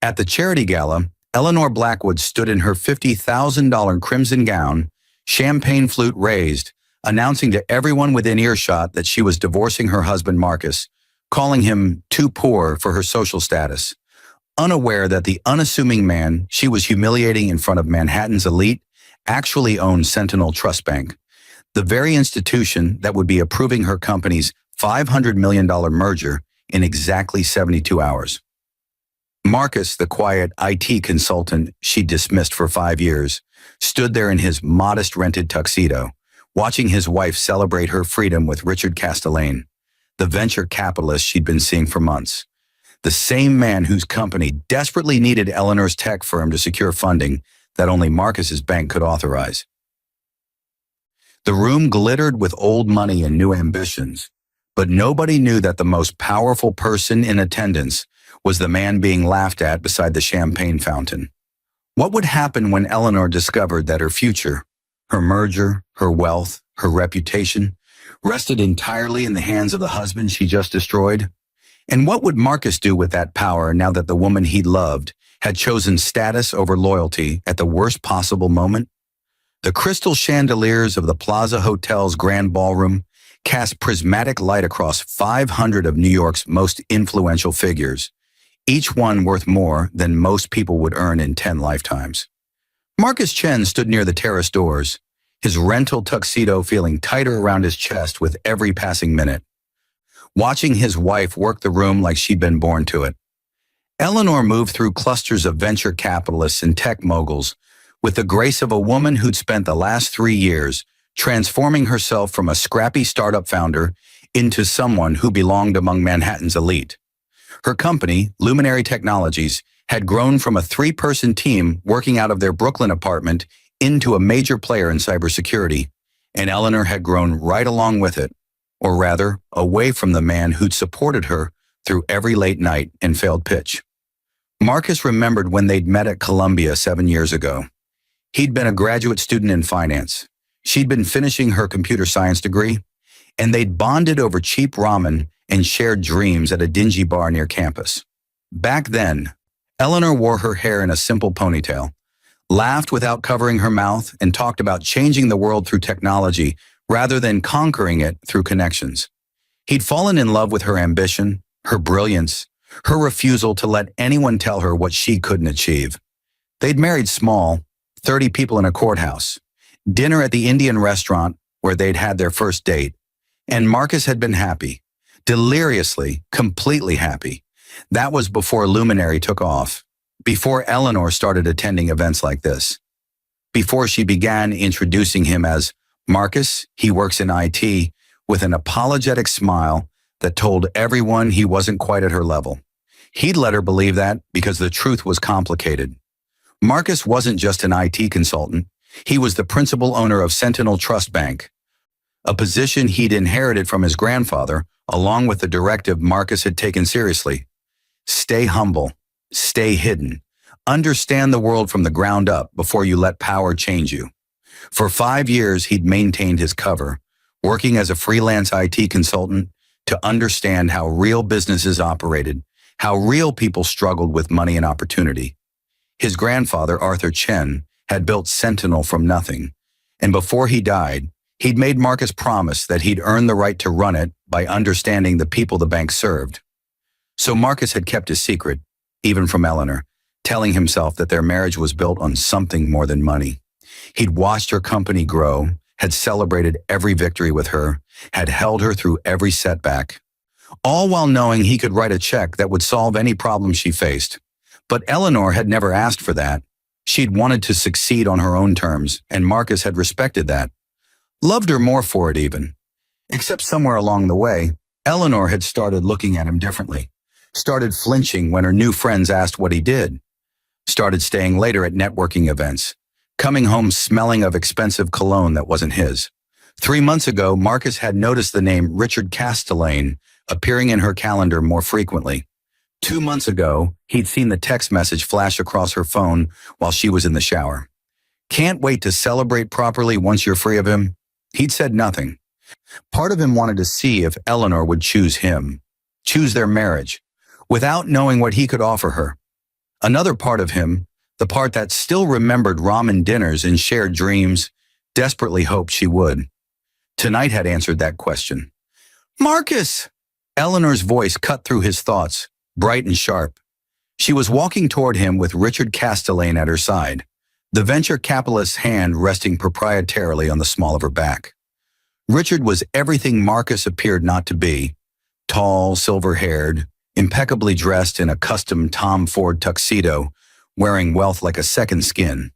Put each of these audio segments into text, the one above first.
At the charity gala, Eleanor Blackwood stood in her $50,000 crimson gown, champagne flute raised, announcing to everyone within earshot that she was divorcing her husband Marcus, calling him too poor for her social status. Unaware that the unassuming man she was humiliating in front of Manhattan's elite actually owned Sentinel Trust Bank, the very institution that would be approving her company's $500 million merger in exactly 72 hours. Marcus, the quiet IT consultant she dismissed for 5 years, stood there in his modest rented tuxedo, watching his wife celebrate her freedom with Richard Castellane, the venture capitalist she'd been seeing for months. The same man whose company desperately needed Eleanor's tech firm to secure funding that only Marcus's bank could authorize. The room glittered with old money and new ambitions, but nobody knew that the most powerful person in attendance was the man being laughed at beside the champagne fountain. What would happen when Eleanor discovered that her future, her merger, her wealth, her reputation, rested entirely in the hands of the husband she just destroyed? And what would Marcus do with that power now that the woman he loved had chosen status over loyalty at the worst possible moment? The crystal chandeliers of the Plaza Hotel's grand ballroom cast prismatic light across 500 of New York's most influential figures, each one worth more than most people would earn in 10 lifetimes. Marcus Chen stood near the terrace doors, his rental tuxedo feeling tighter around his chest with every passing minute, watching his wife work the room like she'd been born to it. Eleanor moved through clusters of venture capitalists and tech moguls with the grace of a woman who'd spent the last 3 years transforming herself from a scrappy startup founder into someone who belonged among Manhattan's elite. Her company, Luminary Technologies, had grown from a 3-person team working out of their Brooklyn apartment into a major player in cybersecurity, and Eleanor had grown right along with it, or rather, away from the man who'd supported her through every late night and failed pitch. Marcus remembered when they'd met at Columbia 7 years ago. He'd been a graduate student in finance. She'd been finishing her computer science degree, and they'd bonded over cheap ramen and shared dreams at a dingy bar near campus. Back then, Eleanor wore her hair in a simple ponytail, laughed without covering her mouth, and talked about changing the world through technology rather than conquering it through connections. He'd fallen in love with her ambition, her brilliance, her refusal to let anyone tell her what she couldn't achieve. They'd married small, 30 people in a courthouse, dinner at the Indian restaurant where they'd had their first date, and Marcus had been happy, deliriously, completely happy. That was before Luminary took off, before Eleanor started attending events like this, before she began introducing him as Marcus, he works in IT, with an apologetic smile that told everyone he wasn't quite at her level. He'd let her believe that because the truth was complicated. Marcus wasn't just an IT consultant. He was the principal owner of Sentinel Trust Bank, a position he'd inherited from his grandfather, along with the directive Marcus had taken seriously. Stay humble, stay hidden, understand the world from the ground up before you let power change you. For 5 years, he'd maintained his cover, working as a freelance IT consultant to understand how real businesses operated, how real people struggled with money and opportunity. His grandfather, Arthur Chen, had built Sentinel from nothing, and before he died, he'd made Marcus promise that he'd earn the right to run it by understanding the people the bank served. So Marcus had kept his secret, even from Eleanor, telling himself that their marriage was built on something more than money. He'd watched her company grow, had celebrated every victory with her, had held her through every setback, all while knowing he could write a check that would solve any problem she faced. But Eleanor had never asked for that. She'd wanted to succeed on her own terms, and Marcus had respected that. Loved her more for it even. Except somewhere along the way, Eleanor had started looking at him differently, started flinching when her new friends asked what he did, started staying later at networking events, coming home smelling of expensive cologne that wasn't his. 3 months ago, Marcus had noticed the name Richard Castellane appearing in her calendar more frequently. 2 months ago, he'd seen the text message flash across her phone while she was in the shower. Can't wait to celebrate properly once you're free of him? He'd said nothing. Part of him wanted to see if Eleanor would choose him, choose their marriage, without knowing what he could offer her. Another part of him, the part that still remembered ramen dinners and shared dreams, desperately hoped she would. Tonight had answered that question. Marcus! Eleanor's voice cut through his thoughts, bright and sharp. She was walking toward him with Richard Castellane at her side, the venture capitalist's hand resting proprietarily on the small of her back. Richard was everything Marcus appeared not to be: tall, silver-haired, impeccably dressed in a custom Tom Ford tuxedo, wearing wealth like a second skin.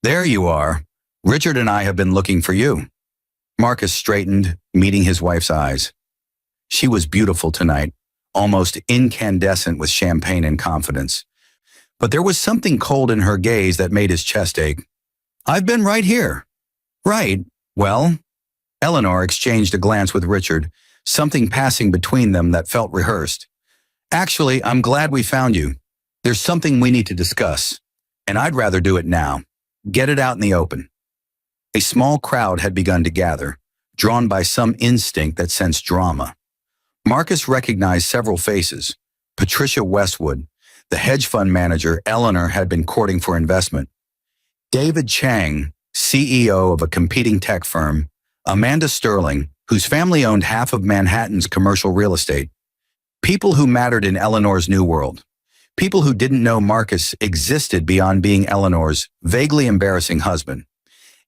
There you are. Richard and I have been looking for you. Marcus straightened, meeting his wife's eyes. She was beautiful tonight, almost incandescent with champagne and confidence. But there was something cold in her gaze that made his chest ache. I've been right here. Right. Well, Eleanor exchanged a glance with Richard, something passing between them that felt rehearsed. Actually, I'm glad we found you. There's something we need to discuss, and I'd rather do it now. Get it out in the open. A small crowd had begun to gather, drawn by some instinct that sensed drama. Marcus recognized several faces. Patricia Westwood, the hedge fund manager Eleanor had been courting for investment. David Chang, CEO of a competing tech firm. Amanda Sterling, whose family owned half of Manhattan's commercial real estate. People who mattered in Eleanor's new world. People who didn't know Marcus existed beyond being Eleanor's vaguely embarrassing husband.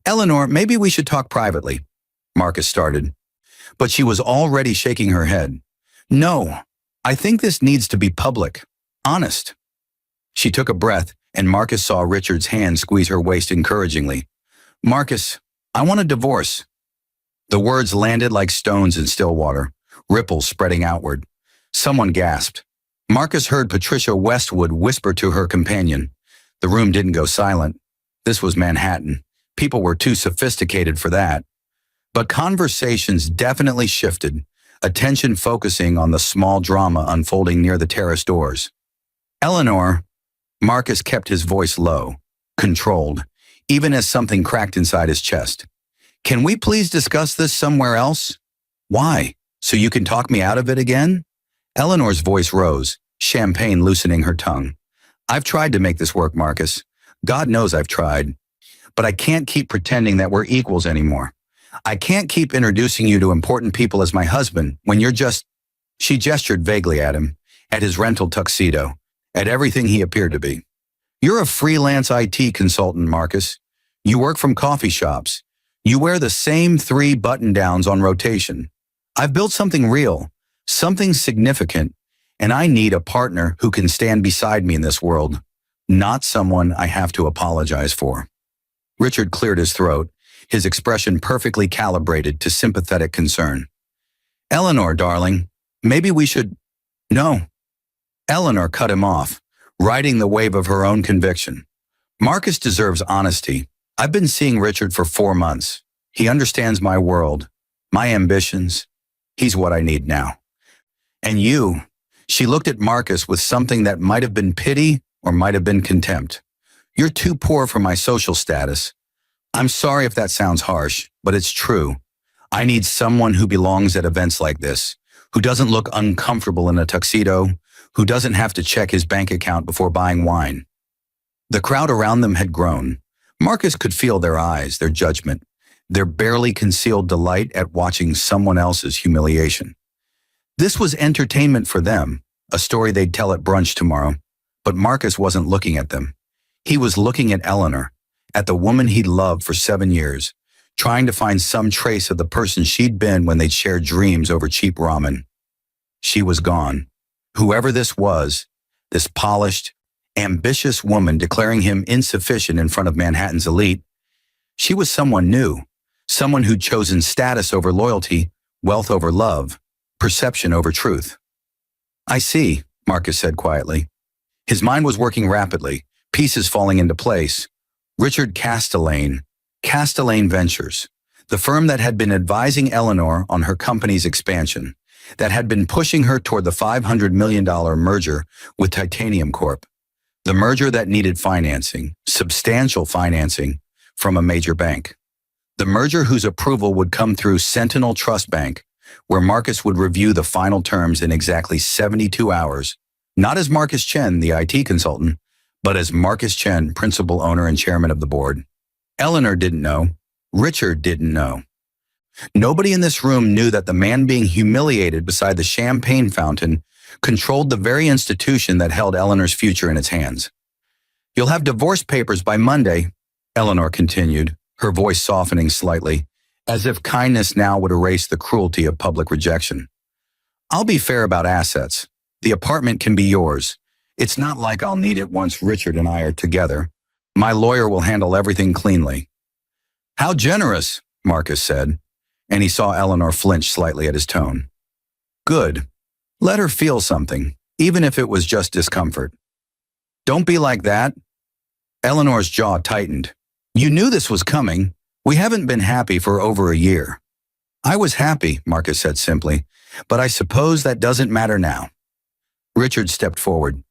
Eleanor, maybe we should talk privately, Marcus started. But she was already shaking her head. No, I think this needs to be public. Honest. She took a breath, and Marcus saw Richard's hand squeeze her waist encouragingly. Marcus, I want a divorce. The words landed like stones in still water, ripples spreading outward. Someone gasped. Marcus heard Patricia Westwood whisper to her companion. The room didn't go silent. This was Manhattan. People were too sophisticated for that. But conversations definitely shifted, attention focusing on the small drama unfolding near the terrace doors. Eleanor, Marcus kept his voice low, controlled, even as something cracked inside his chest. Can we please discuss this somewhere else? Why? So you can talk me out of it again? Eleanor's voice rose, champagne loosening her tongue. I've tried to make this work, Marcus. God knows I've tried. But I can't keep pretending that we're equals anymore. I can't keep introducing you to important people as my husband when you're just... She gestured vaguely at him, at his rental tuxedo, at everything he appeared to be. You're a freelance IT consultant, Marcus. You work from coffee shops. You wear the same 3 button-downs on rotation. I've built something real, something significant, and I need a partner who can stand beside me in this world, not someone I have to apologize for. Richard cleared his throat, his expression perfectly calibrated to sympathetic concern. Eleanor, darling, maybe we should... No. Eleanor cut him off, riding the wave of her own conviction. Marcus deserves honesty. I've been seeing Richard for 4 months. He understands my world, my ambitions. He's what I need now. And you, she looked at Marcus with something that might have been pity or might have been contempt. You're too poor for my social status. I'm sorry if that sounds harsh, but it's true. I need someone who belongs at events like this, who doesn't look uncomfortable in a tuxedo, who doesn't have to check his bank account before buying wine. The crowd around them had grown. Marcus could feel their eyes, their judgment, their barely concealed delight at watching someone else's humiliation. This was entertainment for them, a story they'd tell at brunch tomorrow, but Marcus wasn't looking at them. He was looking at Eleanor, at the woman he'd loved for 7 years, trying to find some trace of the person she'd been when they'd shared dreams over cheap ramen. She was gone. Whoever this was, this polished, ambitious woman declaring him insufficient in front of Manhattan's elite, she was someone new, someone who'd chosen status over loyalty, wealth over love, perception over truth. I see, Marcus said quietly. His mind was working rapidly, pieces falling into place. Richard Castellane, Castellane Ventures, the firm that had been advising Eleanor on her company's expansion, that had been pushing her toward the $500 million merger with Titanium Corp. The merger that needed financing, substantial financing, from a major bank. The merger whose approval would come through Sentinel Trust Bank, where Marcus would review the final terms in exactly 72 hours, not as Marcus Chen, the IT consultant, but as Marcus Chen, principal owner and chairman of the board. Eleanor didn't know. Richard didn't know. Nobody in this room knew that the man being humiliated beside the champagne fountain controlled the very institution that held Eleanor's future in its hands. "You'll have divorce papers by Monday," Eleanor continued, her voice softening slightly, as if kindness now would erase the cruelty of public rejection. "I'll be fair about assets. The apartment can be yours. It's not like I'll need it once Richard and I are together. My lawyer will handle everything cleanly." "How generous," Marcus said, and he saw Eleanor flinch slightly at his tone. "Good. Let her feel something, even if it was just discomfort." "Don't be like that." Eleanor's jaw tightened. "You knew this was coming. We haven't been happy for over a year." "I was happy," Marcus said simply, "but I suppose that doesn't matter now." Richard stepped forward,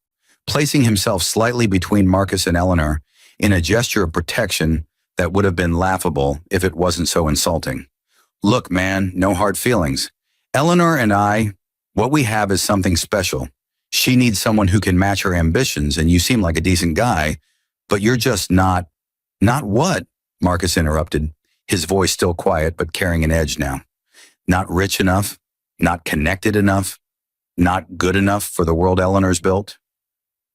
placing himself slightly between Marcus and Eleanor in a gesture of protection that would have been laughable if it wasn't so insulting. "Look, man, no hard feelings. Eleanor and I, what we have is something special. She needs someone who can match her ambitions, and you seem like a decent guy, but you're just not—" "Not what?" Marcus interrupted, his voice still quiet but carrying an edge now. "Not rich enough, not connected enough, not good enough for the world Eleanor's built?"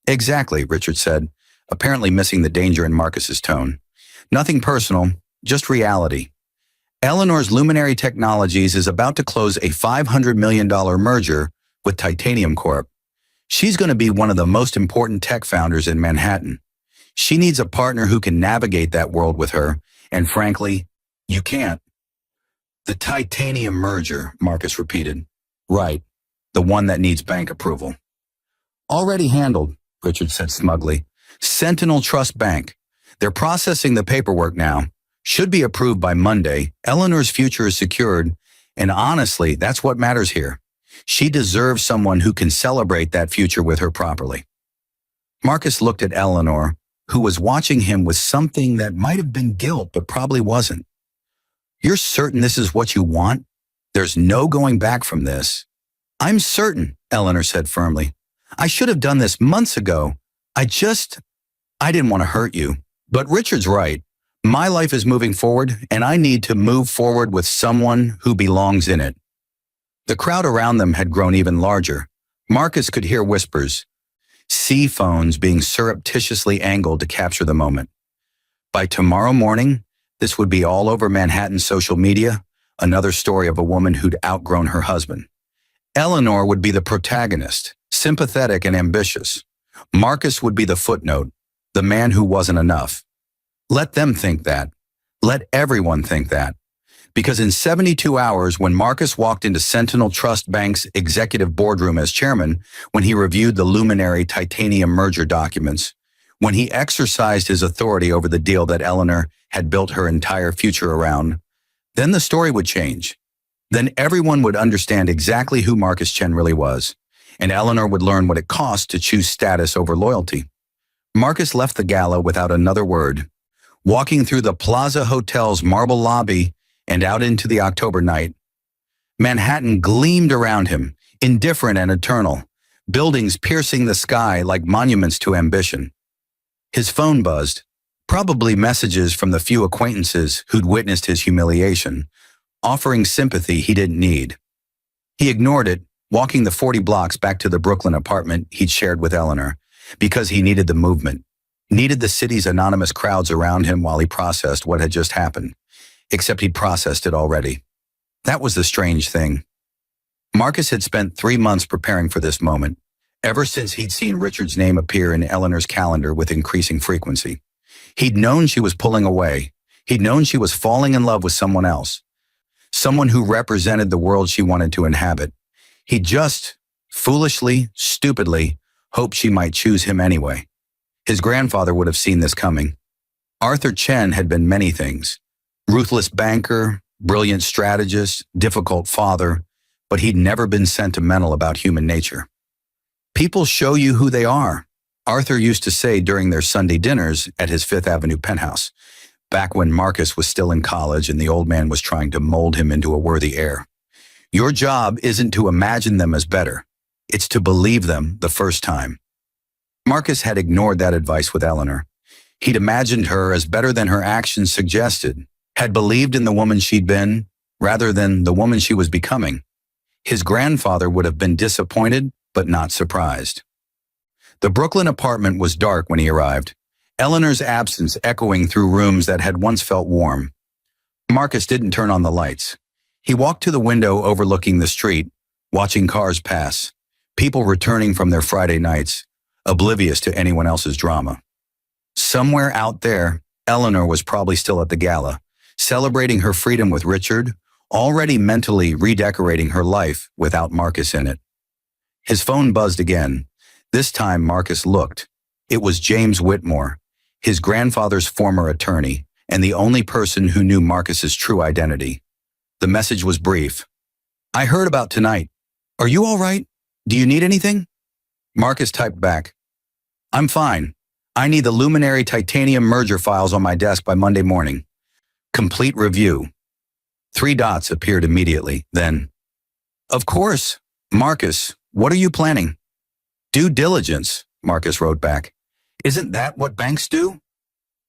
"Exactly," Richard said, apparently missing the danger in Marcus's tone. "Nothing personal, just reality. Eleanor's Luminary Technologies is about to close a $500 million merger with Titanium Corp. She's going to be one of the most important tech founders in Manhattan. She needs a partner who can navigate that world with her, and frankly, you can't." "The Titanium merger," Marcus repeated. "Right, the one that needs bank approval." "Already handled," Richard said smugly. "Sentinel Trust Bank. They're processing the paperwork now. Should be approved by Monday. Eleanor's future is secured, and honestly, that's what matters here. She deserves someone who can celebrate that future with her properly." Marcus looked at Eleanor, who was watching him with something that might have been guilt but probably wasn't. "You're certain this is what you want? There's no going back from this?" "I'm certain," Eleanor said firmly. "I should have done this months ago. I didn't want to hurt you. But Richard's right. My life is moving forward, and I need to move forward with someone who belongs in it." The crowd around them had grown even larger. Marcus could hear whispers, C phones being surreptitiously angled to capture the moment. By tomorrow morning, this would be all over Manhattan's social media, another story of a woman who'd outgrown her husband. Eleanor would be the protagonist, sympathetic and ambitious. Marcus would be the footnote, the man who wasn't enough. Let them think that. Let everyone think that. Because in 72 hours, when Marcus walked into Sentinel Trust Bank's executive boardroom as chairman, when he reviewed the Luminary Titanium merger documents, when he exercised his authority over the deal that Eleanor had built her entire future around, then the story would change. Then everyone would understand exactly who Marcus Chen really was, and Eleanor would learn what it cost to choose status over loyalty. Marcus left the gala without another word. Walking through the Plaza Hotel's marble lobby and out into the October night, Manhattan gleamed around him, indifferent and eternal, buildings piercing the sky like monuments to ambition. His phone buzzed, probably messages from the few acquaintances who'd witnessed his humiliation, offering sympathy he didn't need. He ignored it, walking the 40 blocks back to the Brooklyn apartment he'd shared with Eleanor, because he needed the movement, needed the city's anonymous crowds around him while he processed what had just happened. Except he'd processed it already. That was the strange thing. Marcus had spent 3 months preparing for this moment, ever since he'd seen Richard's name appear in Eleanor's calendar with increasing frequency. He'd known she was pulling away. He'd known she was falling in love with someone else, someone who represented the world she wanted to inhabit. He just, foolishly, stupidly, hoped she might choose him anyway. His grandfather would have seen this coming. Arthur Chen had been many things. Ruthless banker, brilliant strategist, difficult father, but he'd never been sentimental about human nature. People show you who they are, Arthur used to say during their Sunday dinners at his Fifth Avenue penthouse, back when Marcus was still in college and the old man was trying to mold him into a worthy heir. Your job isn't to imagine them as better. It's to believe them the first time. Marcus had ignored that advice with Eleanor. He'd imagined her as better than her actions suggested, had believed in the woman she'd been, rather than the woman she was becoming. His grandfather would have been disappointed, but not surprised. The Brooklyn apartment was dark when he arrived, Eleanor's absence echoing through rooms that had once felt warm. Marcus didn't turn on the lights. He walked to the window overlooking the street, watching cars pass, people returning from their Friday nights, oblivious to anyone else's drama. Somewhere out there, Eleanor was probably still at the gala, celebrating her freedom with Richard, already mentally redecorating her life without Marcus in it. His phone buzzed again. This time Marcus looked. It was James Whitmore, his grandfather's former attorney, and the only person who knew Marcus's true identity. The message was brief. "I heard about tonight. Are you all right? Do you need anything?" Marcus typed back, "I'm fine. I need the Luminary titanium merger files on my desk by Monday morning. Complete review." 3 dots appeared immediately, then, "Of course. Marcus, what are you planning?" "Due diligence," Marcus wrote back. "Isn't that what banks do?"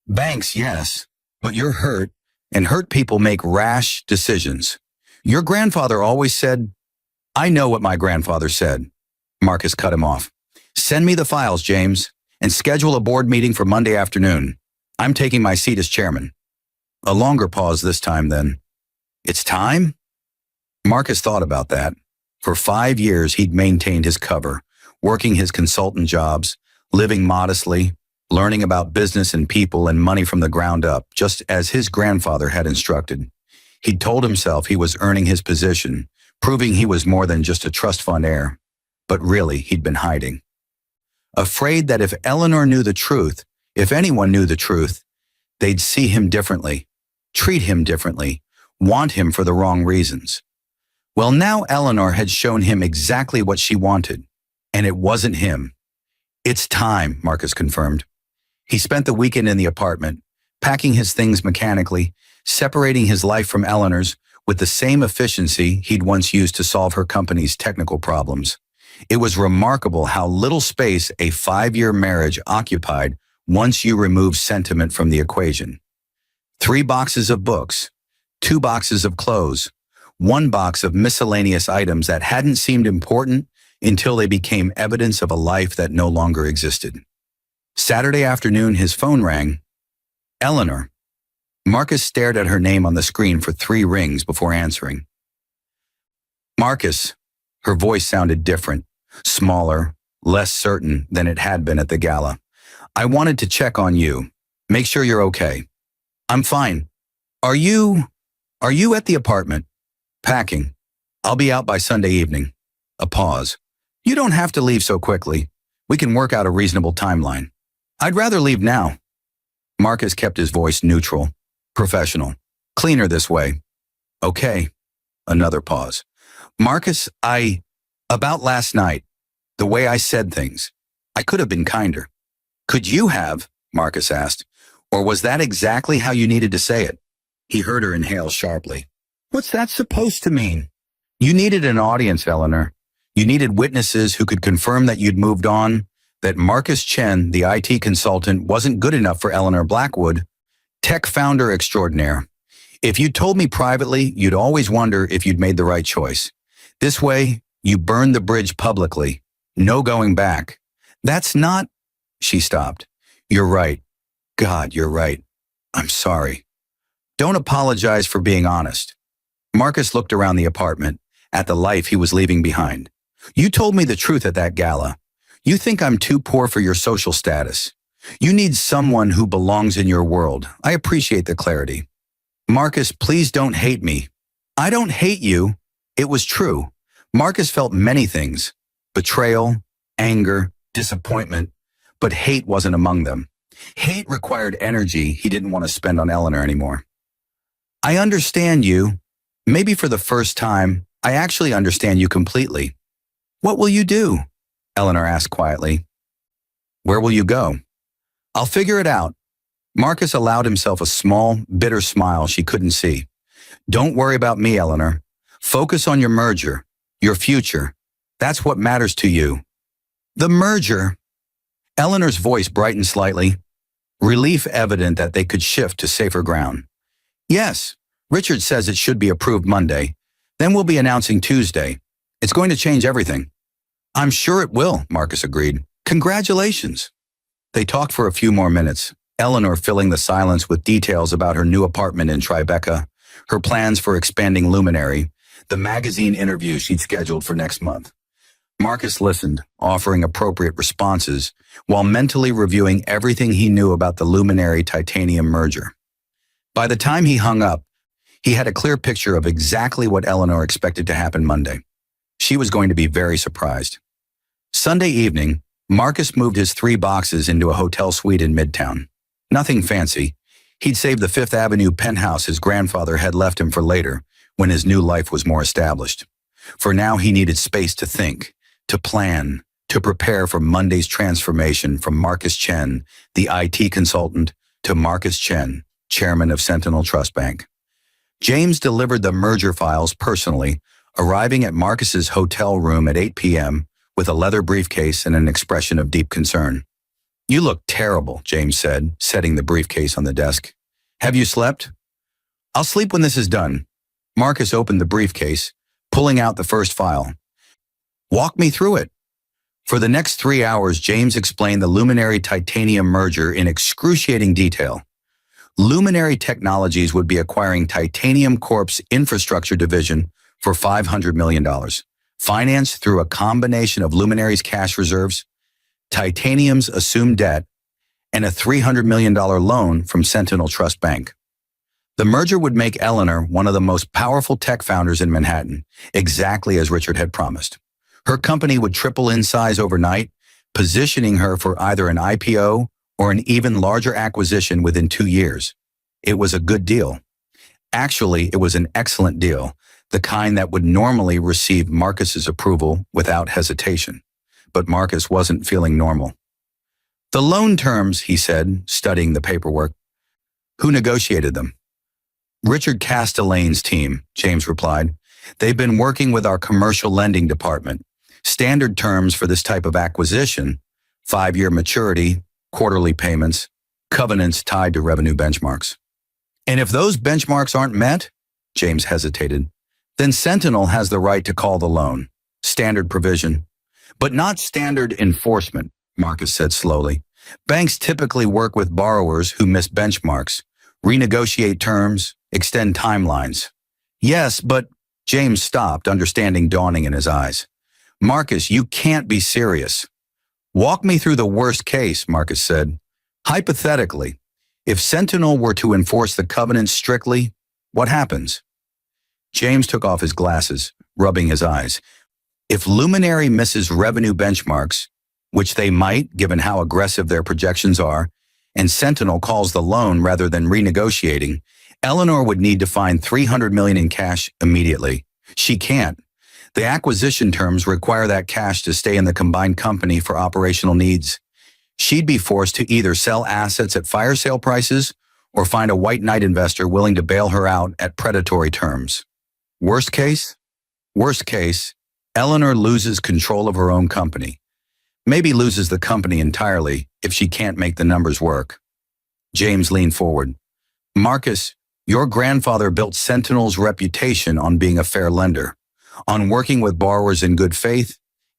"Banks, yes, but you're hurt, and hurt people make rash decisions. Your grandfather always said—" "I know what my grandfather said." Marcus cut him off. "Send me the files, James, and schedule a board meeting for Monday afternoon. I'm taking my seat as chairman." A longer pause this time, then. "It's time?" Marcus thought about that. For 5 years, he'd maintained his cover, working his consultant jobs, living modestly, learning about business and people and money from the ground up, just as his grandfather had instructed. He'd told himself he was earning his position, proving he was more than just a trust fund heir. But really, he'd been hiding. Afraid that if Eleanor knew the truth, if anyone knew the truth, they'd see him differently, treat him differently, want him for the wrong reasons. Well, now Eleanor had shown him exactly what she wanted, and it wasn't him. "It's time," Marcus confirmed. He spent the weekend in the apartment, packing his things mechanically, separating his life from Eleanor's with the same efficiency he'd once used to solve her company's technical problems. It was remarkable how little space a 5-year marriage occupied once you removed sentiment from the equation. 3 boxes of books, 2 boxes of clothes, 1 box of miscellaneous items that hadn't seemed important until they became evidence of a life that no longer existed. Saturday afternoon, his phone rang. Eleanor. Marcus stared at her name on the screen for 3 rings before answering. "Marcus." Her voice sounded different, smaller, less certain than it had been at the gala. "I wanted to check on you. Make sure you're okay." "I'm fine. Are you at the apartment?" "Packing. I'll be out by Sunday evening." A pause. "You don't have to leave so quickly. We can work out a reasonable timeline." "I'd rather leave now." Marcus kept his voice neutral, professional. "Cleaner this way." "Okay." Another pause. "Marcus, about last night, the way I said things, I could have been kinder." "Could you have?" Marcus asked. "Or was that exactly how you needed to say it?" He heard her inhale sharply. "What's that supposed to mean?" "You needed an audience, Eleanor. You needed witnesses who could confirm that you'd moved on, that Marcus Chen, the IT consultant, wasn't good enough for Eleanor Blackwood, tech founder extraordinaire. If you told me privately, you'd always wonder if you'd made the right choice. This way, you burned the bridge publicly. No going back. That's not—" She stopped. "You're right. God, you're right. I'm sorry." "Don't apologize for being honest." Marcus looked around the apartment, at the life he was leaving behind. "You told me the truth at that gala. You think I'm too poor for your social status. You need someone who belongs in your world. I appreciate the clarity." "Marcus, please don't hate me." "I don't hate you." It was true. Marcus felt many things: betrayal, anger, disappointment, but hate wasn't among them. Hate required energy he didn't want to spend on Eleanor anymore. "I understand you. Maybe for the first time, I actually understand you completely." "What will you do?" Eleanor asked quietly. "Where will you go?" "I'll figure it out." Marcus allowed himself a small, bitter smile she couldn't see. "Don't worry about me, Eleanor. Focus on your merger, your future. That's what matters to you." "The merger?" Eleanor's voice brightened slightly, relief evident that they could shift to safer ground. Yes, Richard says it should be approved Monday. Then we'll be announcing Tuesday. It's going to change everything. I'm sure it will, Marcus agreed. Congratulations. They talked for a few more minutes, Eleanor filling the silence with details about her new apartment in Tribeca, her plans for expanding Luminary, the magazine interview she'd scheduled for next month. Marcus listened, offering appropriate responses, while mentally reviewing everything he knew about the Luminary Titanium merger. By the time he hung up, he had a clear picture of exactly what Eleanor expected to happen Monday. She was going to be very surprised. Sunday evening, Marcus moved his 3 boxes into a hotel suite in Midtown. Nothing fancy. He'd saved the Fifth Avenue penthouse his grandfather had left him for later, when his new life was more established. For now, he needed space to think, to plan, to prepare for Monday's transformation from Marcus Chen, the IT consultant, to Marcus Chen, chairman of Sentinel Trust Bank. James delivered the merger files personally, arriving at Marcus's hotel room at 8 p.m. with a leather briefcase and an expression of deep concern. You look terrible, James said, setting the briefcase on the desk. Have you slept? I'll sleep when this is done. Marcus opened the briefcase, pulling out the first file. Walk me through it. For the next 3 hours, James explained the Luminary Titanium merger in excruciating detail. Luminary Technologies would be acquiring Titanium Corp's infrastructure division for $500 million, financed through a combination of Luminary's cash reserves, Titanium's assumed debt, and a $300 million loan from Sentinel Trust Bank. The merger would make Eleanor one of the most powerful tech founders in Manhattan, exactly as Richard had promised. Her company would triple in size overnight, positioning her for either an IPO or an even larger acquisition within 2 years. It was a good deal. Actually, it was an excellent deal, the kind that would normally receive Marcus's approval without hesitation. But Marcus wasn't feeling normal. The loan terms, he said, studying the paperwork. Who negotiated them? Richard Castellane's team, James replied. They've been working with our commercial lending department. Standard terms for this type of acquisition: 5-year maturity, quarterly payments, covenants tied to revenue benchmarks. And if those benchmarks aren't met, James hesitated, then Sentinel has the right to call the loan. Standard provision. But not standard enforcement, Marcus said slowly. Banks typically work with borrowers who miss benchmarks, renegotiate terms, extend timelines. Yes, but James stopped, understanding dawning in his eyes. Marcus, you can't be serious. Walk me through the worst case, Marcus said. Hypothetically, if Sentinel were to enforce the covenant strictly, what happens? James took off his glasses, rubbing his eyes. If Luminary misses revenue benchmarks, which they might, given how aggressive their projections are, and Sentinel calls the loan rather than renegotiating, Eleanor would need to find $300 million in cash immediately. She can't. The acquisition terms require that cash to stay in the combined company for operational needs. She'd be forced to either sell assets at fire sale prices or find a white knight investor willing to bail her out at predatory terms. Worst case? Worst case, Eleanor loses control of her own company. Maybe loses the company entirely if she can't make the numbers work. James leaned forward. Marcus, your grandfather built Sentinel's reputation on being a fair lender, on working with borrowers in good faith.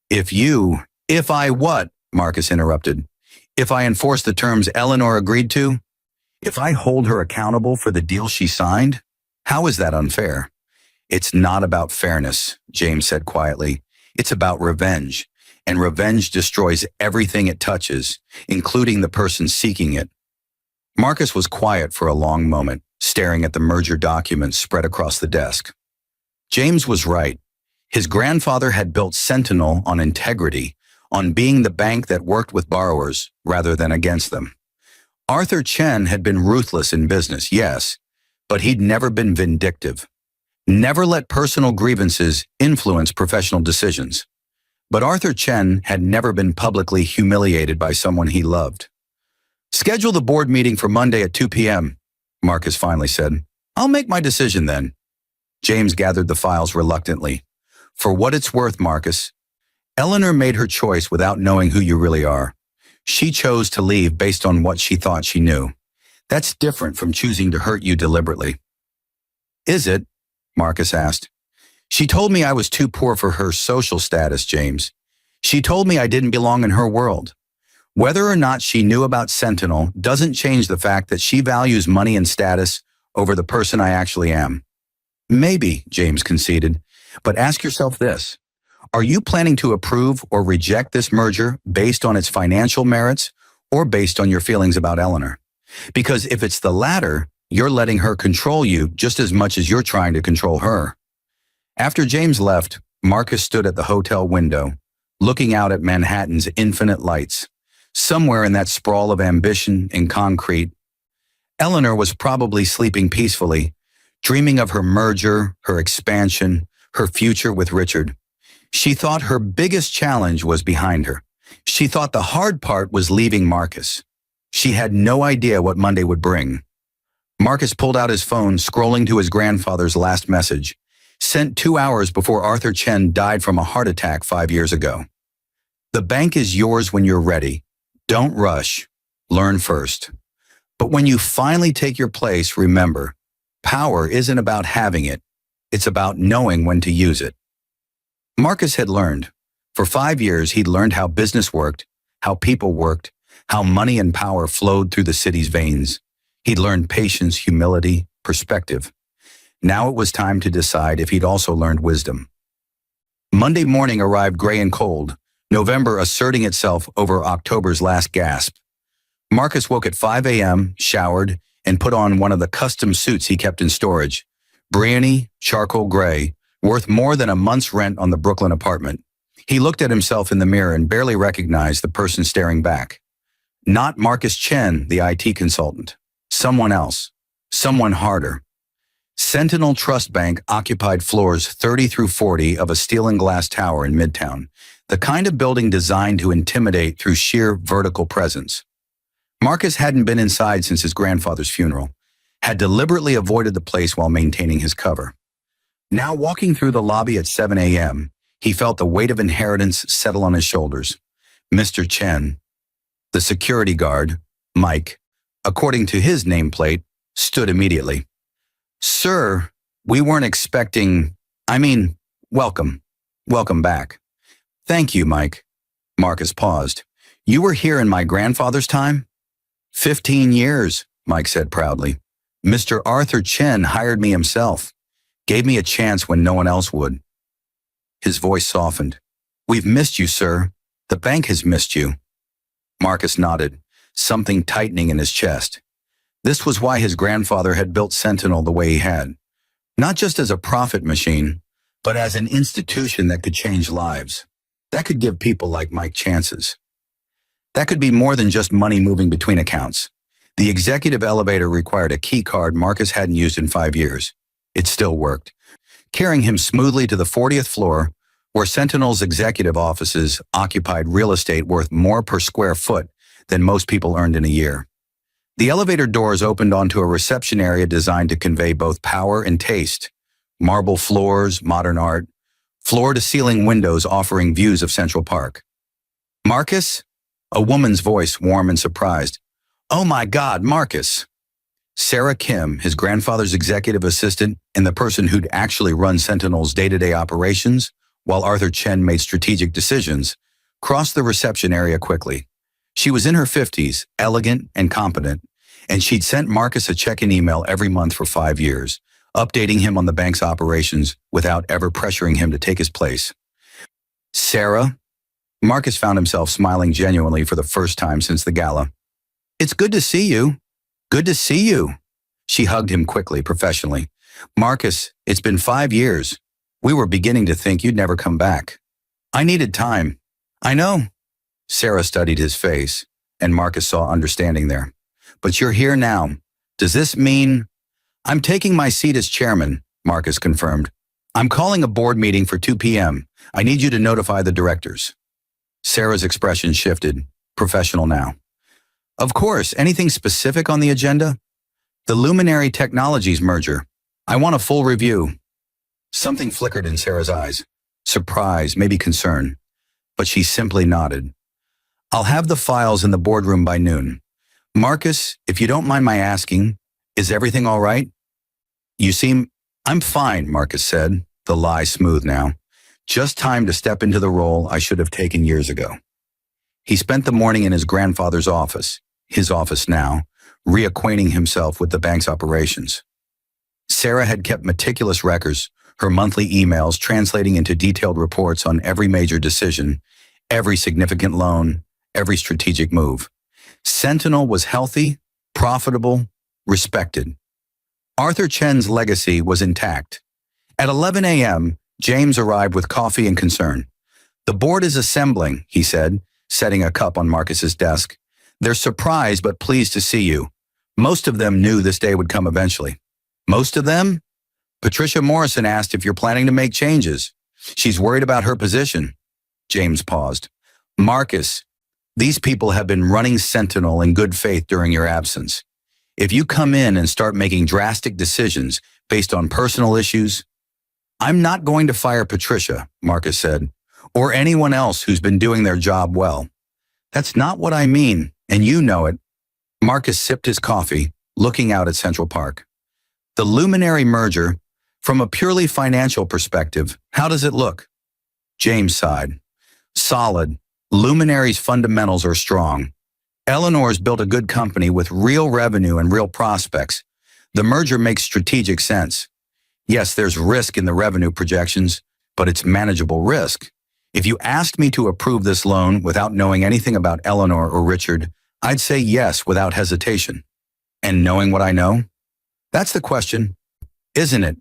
If I what? Marcus interrupted. If I enforce the terms Eleanor agreed to? If I hold her accountable for the deal she signed? How is that unfair? It's not about fairness, James said quietly. It's about revenge, and revenge destroys everything it touches, including the person seeking it. Marcus was quiet for a long moment, staring at the merger documents spread across the desk. James was right. His grandfather had built Sentinel on integrity, on being the bank that worked with borrowers rather than against them. Arthur Chen had been ruthless in business, yes, but he'd never been vindictive. Never let personal grievances influence professional decisions. But Arthur Chen had never been publicly humiliated by someone he loved. Schedule the board meeting for Monday at 2 p.m., Marcus finally said. I'll make my decision then. James gathered the files reluctantly. For what it's worth, Marcus, Eleanor made her choice without knowing who you really are. She chose to leave based on what she thought she knew. That's different from choosing to hurt you deliberately. Is it? Marcus asked. She told me I was too poor for her social status, James. She told me I didn't belong in her world. Whether or not she knew about Sentinel doesn't change the fact that she values money and status over the person I actually am. Maybe, James conceded, but ask yourself this. Are you planning to approve or reject this merger based on its financial merits or based on your feelings about Eleanor? Because if it's the latter, you're letting her control you just as much as you're trying to control her. After James left, Marcus stood at the hotel window, looking out at Manhattan's infinite lights. Somewhere in that sprawl of ambition and concrete, Eleanor was probably sleeping peacefully, dreaming of her merger, her expansion, her future with Richard. She thought her biggest challenge was behind her. She thought the hard part was leaving Marcus. She had no idea what Monday would bring. Marcus pulled out his phone, scrolling to his grandfather's last message, sent 2 hours before Arthur Chen died from a heart attack 5 years ago. The bank is yours when you're ready. Don't rush. Learn first. But when you finally take your place, remember, power isn't about having it. It's about knowing when to use it. Marcus had learned. For 5 years, he'd learned how business worked, how people worked, how money and power flowed through the city's veins. He'd learned patience, humility, perspective. Now it was time to decide if he'd also learned wisdom. Monday morning arrived gray and cold, November asserting itself over October's last gasp. Marcus woke at 5 a.m., showered, and put on one of the custom suits he kept in storage. Briony, charcoal gray, worth more than a month's rent on the Brooklyn apartment. He looked at himself in the mirror and barely recognized the person staring back. Not Marcus Chen, the IT consultant. Someone else. Someone harder. Sentinel Trust Bank occupied floors 30 through 40 of a steel and glass tower in Midtown, the kind of building designed to intimidate through sheer vertical presence. Marcus hadn't been inside since his grandfather's funeral, had deliberately avoided the place while maintaining his cover. Now walking through the lobby at 7 a.m., he felt the weight of inheritance settle on his shoulders. Mr. Chen, the security guard, Mike, according to his nameplate, stood immediately. Sir, we weren't expecting, welcome. Welcome back. Thank you, Mike. Marcus paused. You were here in my grandfather's time? 15 years, Mike said proudly. Mr. Arthur Chen hired me himself, gave me a chance when no one else would. His voice softened. We've missed you, sir. The bank has missed you. Marcus nodded, something tightening in his chest. This was why his grandfather had built Sentinel the way he had. Not just as a profit machine, but as an institution that could change lives. That could give people like Mike chances. That could be more than just money moving between accounts. The executive elevator required a key card Marcus hadn't used in 5 years. It still worked, carrying him smoothly to the 40th floor, where Sentinel's executive offices occupied real estate worth more per square foot than most people earned in a year. The elevator doors opened onto a reception area designed to convey both power and taste. Marble floors, modern art, floor-to-ceiling windows offering views of Central Park. Marcus? A woman's voice, warm and surprised. Oh my God, Marcus! Sarah Kim, his grandfather's executive assistant and the person who'd actually run Sentinel's day-to-day operations, while Arthur Chen made strategic decisions, crossed the reception area quickly. She was in her 50s, elegant and competent, and she'd sent Marcus a check-in email every month for 5 years, updating him on the bank's operations without ever pressuring him to take his place. Sarah? Marcus found himself smiling genuinely for the first time since the gala. It's good to see you. Good to see you. She hugged him quickly, professionally. Marcus, it's been 5 years. We were beginning to think you'd never come back. I needed time. I know. Sarah studied his face, and Marcus saw understanding there. But you're here now. Does this mean... I'm taking my seat as chairman, Marcus confirmed. I'm calling a board meeting for 2 p.m. I need you to notify the directors. Sarah's expression shifted, professional now. Of course, anything specific on the agenda? The Luminary Technologies merger. I want a full review. Something flickered in Sarah's eyes. Surprise, maybe concern. But she simply nodded. I'll have the files in the boardroom by noon. Marcus, if you don't mind my asking, is everything all right? You seem... I'm fine, Marcus said, the lie smooth now. Just time to step into the role I should have taken years ago. He spent the morning in his grandfather's office, his office now, reacquainting himself with the bank's operations. Sarah had kept meticulous records, her monthly emails translating into detailed reports on every major decision, every significant loan, every strategic move. Sentinel was healthy, profitable, respected. Arthur Chen's legacy was intact. At 11 a.m., James arrived with coffee and concern. The board is assembling, he said, setting a cup on Marcus's desk. They're surprised but pleased to see you. Most of them knew this day would come eventually. Most of them? Patricia Morrison asked if you're planning to make changes. She's worried about her position. James paused. Marcus, these people have been running Sentinel in good faith during your absence. If you come in and start making drastic decisions based on personal issues, I'm not going to fire Patricia, Marcus said, or anyone else who's been doing their job well. That's not what I mean, and you know it. Marcus sipped his coffee, looking out at Central Park. The Luminary merger, from a purely financial perspective, how does it look? James sighed. Solid. Luminary's fundamentals are strong. Eleanor's built a good company with real revenue and real prospects. The merger makes strategic sense. Yes, there's risk in the revenue projections, but it's manageable risk. If you asked me to approve this loan without knowing anything about Eleanor or Richard, I'd say yes without hesitation. And knowing what I know? That's the question, isn't it?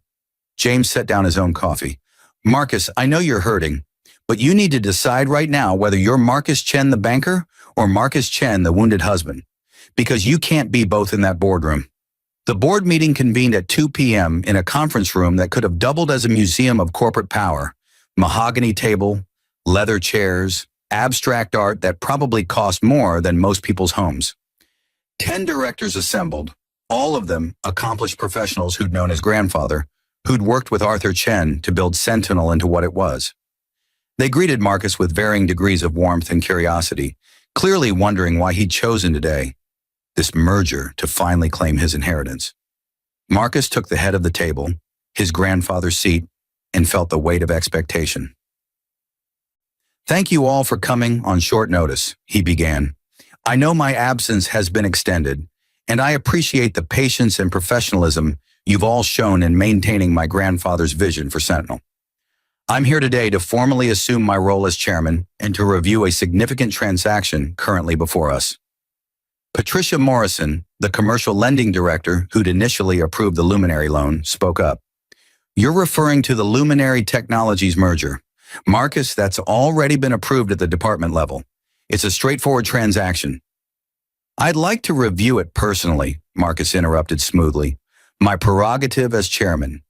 James set down his own coffee. Marcus, I know you're hurting, but you need to decide right now whether you're Marcus Chen the banker or Marcus Chen the wounded husband, because you can't be both in that boardroom. The board meeting convened at 2 p.m. in a conference room that could have doubled as a museum of corporate power. Mahogany table, leather chairs, abstract art that probably cost more than most people's homes. 10 directors assembled, all of them accomplished professionals who'd known his grandfather, who'd worked with Arthur Chen to build Sentinel into what it was. They greeted Marcus with varying degrees of warmth and curiosity, clearly wondering why he'd chosen today, this merger, to finally claim his inheritance. Marcus took the head of the table, his grandfather's seat, and felt the weight of expectation. Thank you all for coming on short notice, he began. I know my absence has been extended, and I appreciate the patience and professionalism you've all shown in maintaining my grandfather's vision for Sentinel. I'm here today to formally assume my role as chairman and to review a significant transaction currently before us. Patricia Morrison, the commercial lending director who'd initially approved the Luminary loan, spoke up. You're referring to the Luminary Technologies merger. Marcus, that's already been approved at the department level. It's a straightforward transaction. I'd like to review it personally, Marcus interrupted smoothly. My prerogative as chairman.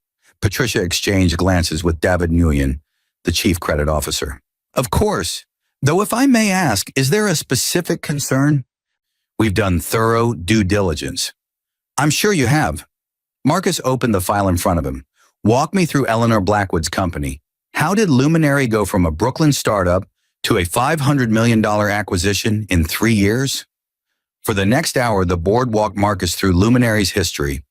Patricia exchanged glances with David Nguyen, the chief credit officer. Of course, though if I may ask, is there a specific concern? We've done thorough due diligence. I'm sure you have. Marcus opened the file in front of him. Walk me through Eleanor Blackwood's company. How did Luminary go from a Brooklyn startup to a $500 million acquisition in 3 years? For the next hour, the board walked Marcus through Luminary's history.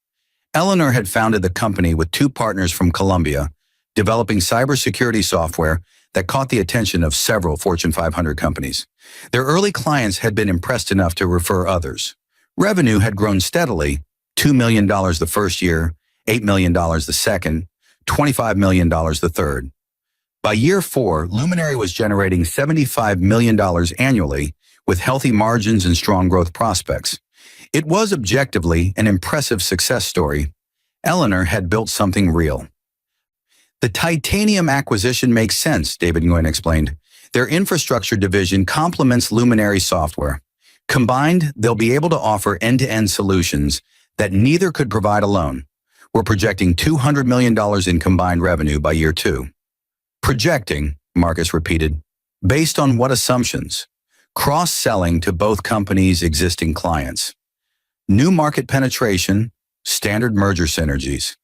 Eleanor had founded the company with 2 partners from Colombia, developing cybersecurity software that caught the attention of several Fortune 500 companies. Their early clients had been impressed enough to refer others. Revenue had grown steadily, $2 million the first year, $8 million the second, $25 million the third. By year 4, Luminary was generating $75 million annually with healthy margins and strong growth prospects. It was objectively an impressive success story. Eleanor had built something real. The titanium acquisition makes sense, David Nguyen explained. Their infrastructure division complements Luminary software. Combined, they'll be able to offer end-to-end solutions that neither could provide alone. We're projecting $200 million in combined revenue by year 2. Projecting, Marcus repeated. Based on what assumptions? Cross-selling to both companies' existing clients. New market penetration, standard merger synergies.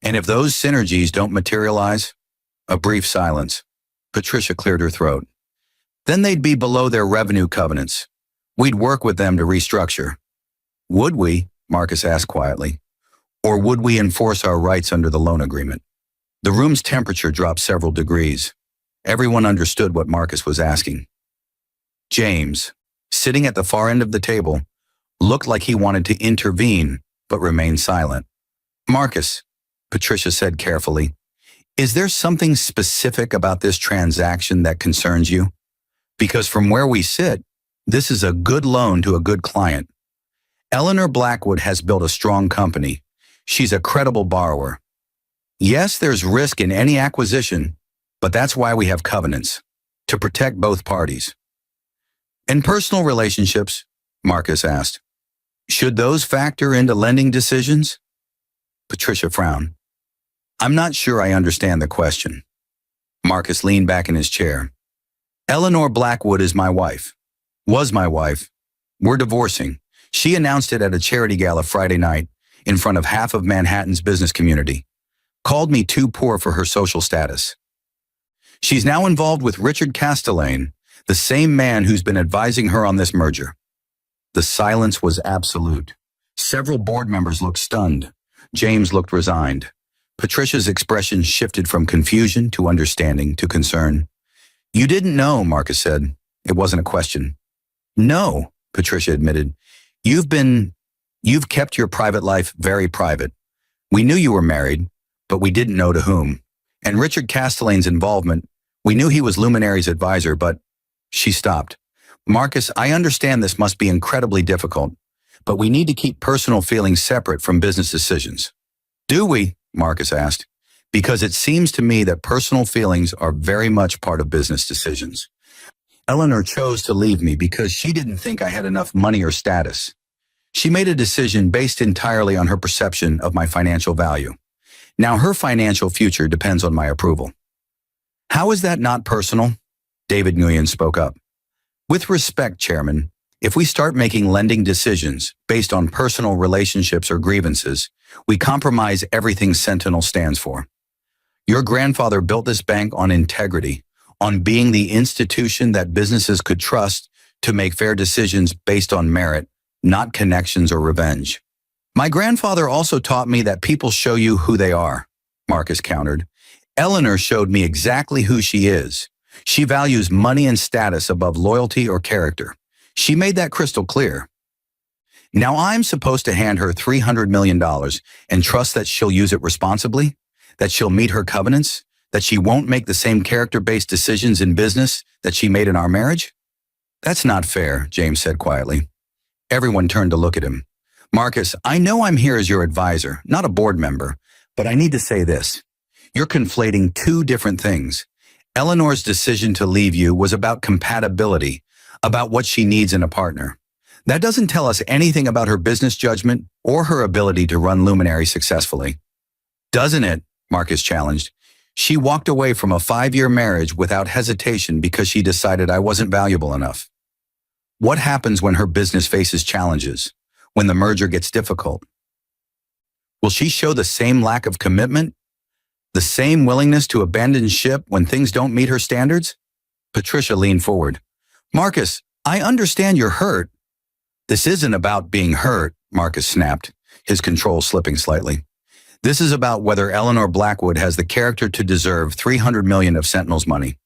And if those synergies don't materialize? A brief silence. Patricia cleared her throat. Then they'd be below their revenue covenants. We'd work with them to restructure. Would we? Marcus asked quietly. Or would we enforce our rights under the loan agreement? The room's temperature dropped several degrees. Everyone understood what Marcus was asking. James, sitting at the far end of the table, looked like he wanted to intervene, but remained silent. Marcus, Patricia said carefully, is there something specific about this transaction that concerns you? Because from where we sit, this is a good loan to a good client. Eleanor Blackwood has built a strong company. She's a credible borrower. Yes, there's risk in any acquisition, but that's why we have covenants, to protect both parties. In personal relationships, Marcus asked, should those factor into lending decisions? Patricia frowned. I'm not sure I understand the question. Marcus leaned back in his chair. Eleanor Blackwood is my wife. Was my wife. We're divorcing. She announced it at a charity gala Friday night in front of half of Manhattan's business community. Called me too poor for her social status. She's now involved with Richard Castellane, the same man who's been advising her on this merger. The silence was absolute. Several board members looked stunned. James looked resigned. Patricia's expression shifted from confusion to understanding to concern. You didn't know, Marcus said. It wasn't a question. No, Patricia admitted. You've kept your private life very private. We knew you were married, but we didn't know to whom. And Richard Castellane's involvement, we knew he was Luminary's advisor, but she stopped. Marcus, I understand this must be incredibly difficult, but we need to keep personal feelings separate from business decisions. Do we? Marcus asked. Because it seems to me that personal feelings are very much part of business decisions. Eleanor chose to leave me because she didn't think I had enough money or status. She made a decision based entirely on her perception of my financial value. Now her financial future depends on my approval. How is that not personal? David Nguyen spoke up. With respect, Chairman, if we start making lending decisions based on personal relationships or grievances, we compromise everything Sentinel stands for. Your grandfather built this bank on integrity, on being the institution that businesses could trust to make fair decisions based on merit, not connections or revenge. My grandfather also taught me that people show you who they are, Marcus countered. Eleanor showed me exactly who she is. She values money and status above loyalty or character. She made that crystal clear. Now I'm supposed to hand her $300 million and trust that she'll use it responsibly, that she'll meet her covenants, that she won't make the same character-based decisions in business that she made in our marriage? That's not fair, James said quietly. Everyone turned to look at him. Marcus, I know I'm here as your advisor, not a board member, but I need to say this. You're conflating two different things. Eleanor's decision to leave you was about compatibility, about what she needs in a partner. That doesn't tell us anything about her business judgment or her ability to run Luminary successfully. Doesn't it? Marcus challenged. She walked away from a 5-year marriage without hesitation because she decided I wasn't valuable enough. What happens when her business faces challenges, when the merger gets difficult? Will she show the same lack of commitment? The same willingness to abandon ship when things don't meet her standards? Patricia leaned forward. Marcus, I understand you're hurt. This isn't about being hurt, Marcus snapped, his control slipping slightly. This is about whether Eleanor Blackwood has the character to deserve $300 million of Sentinel's money.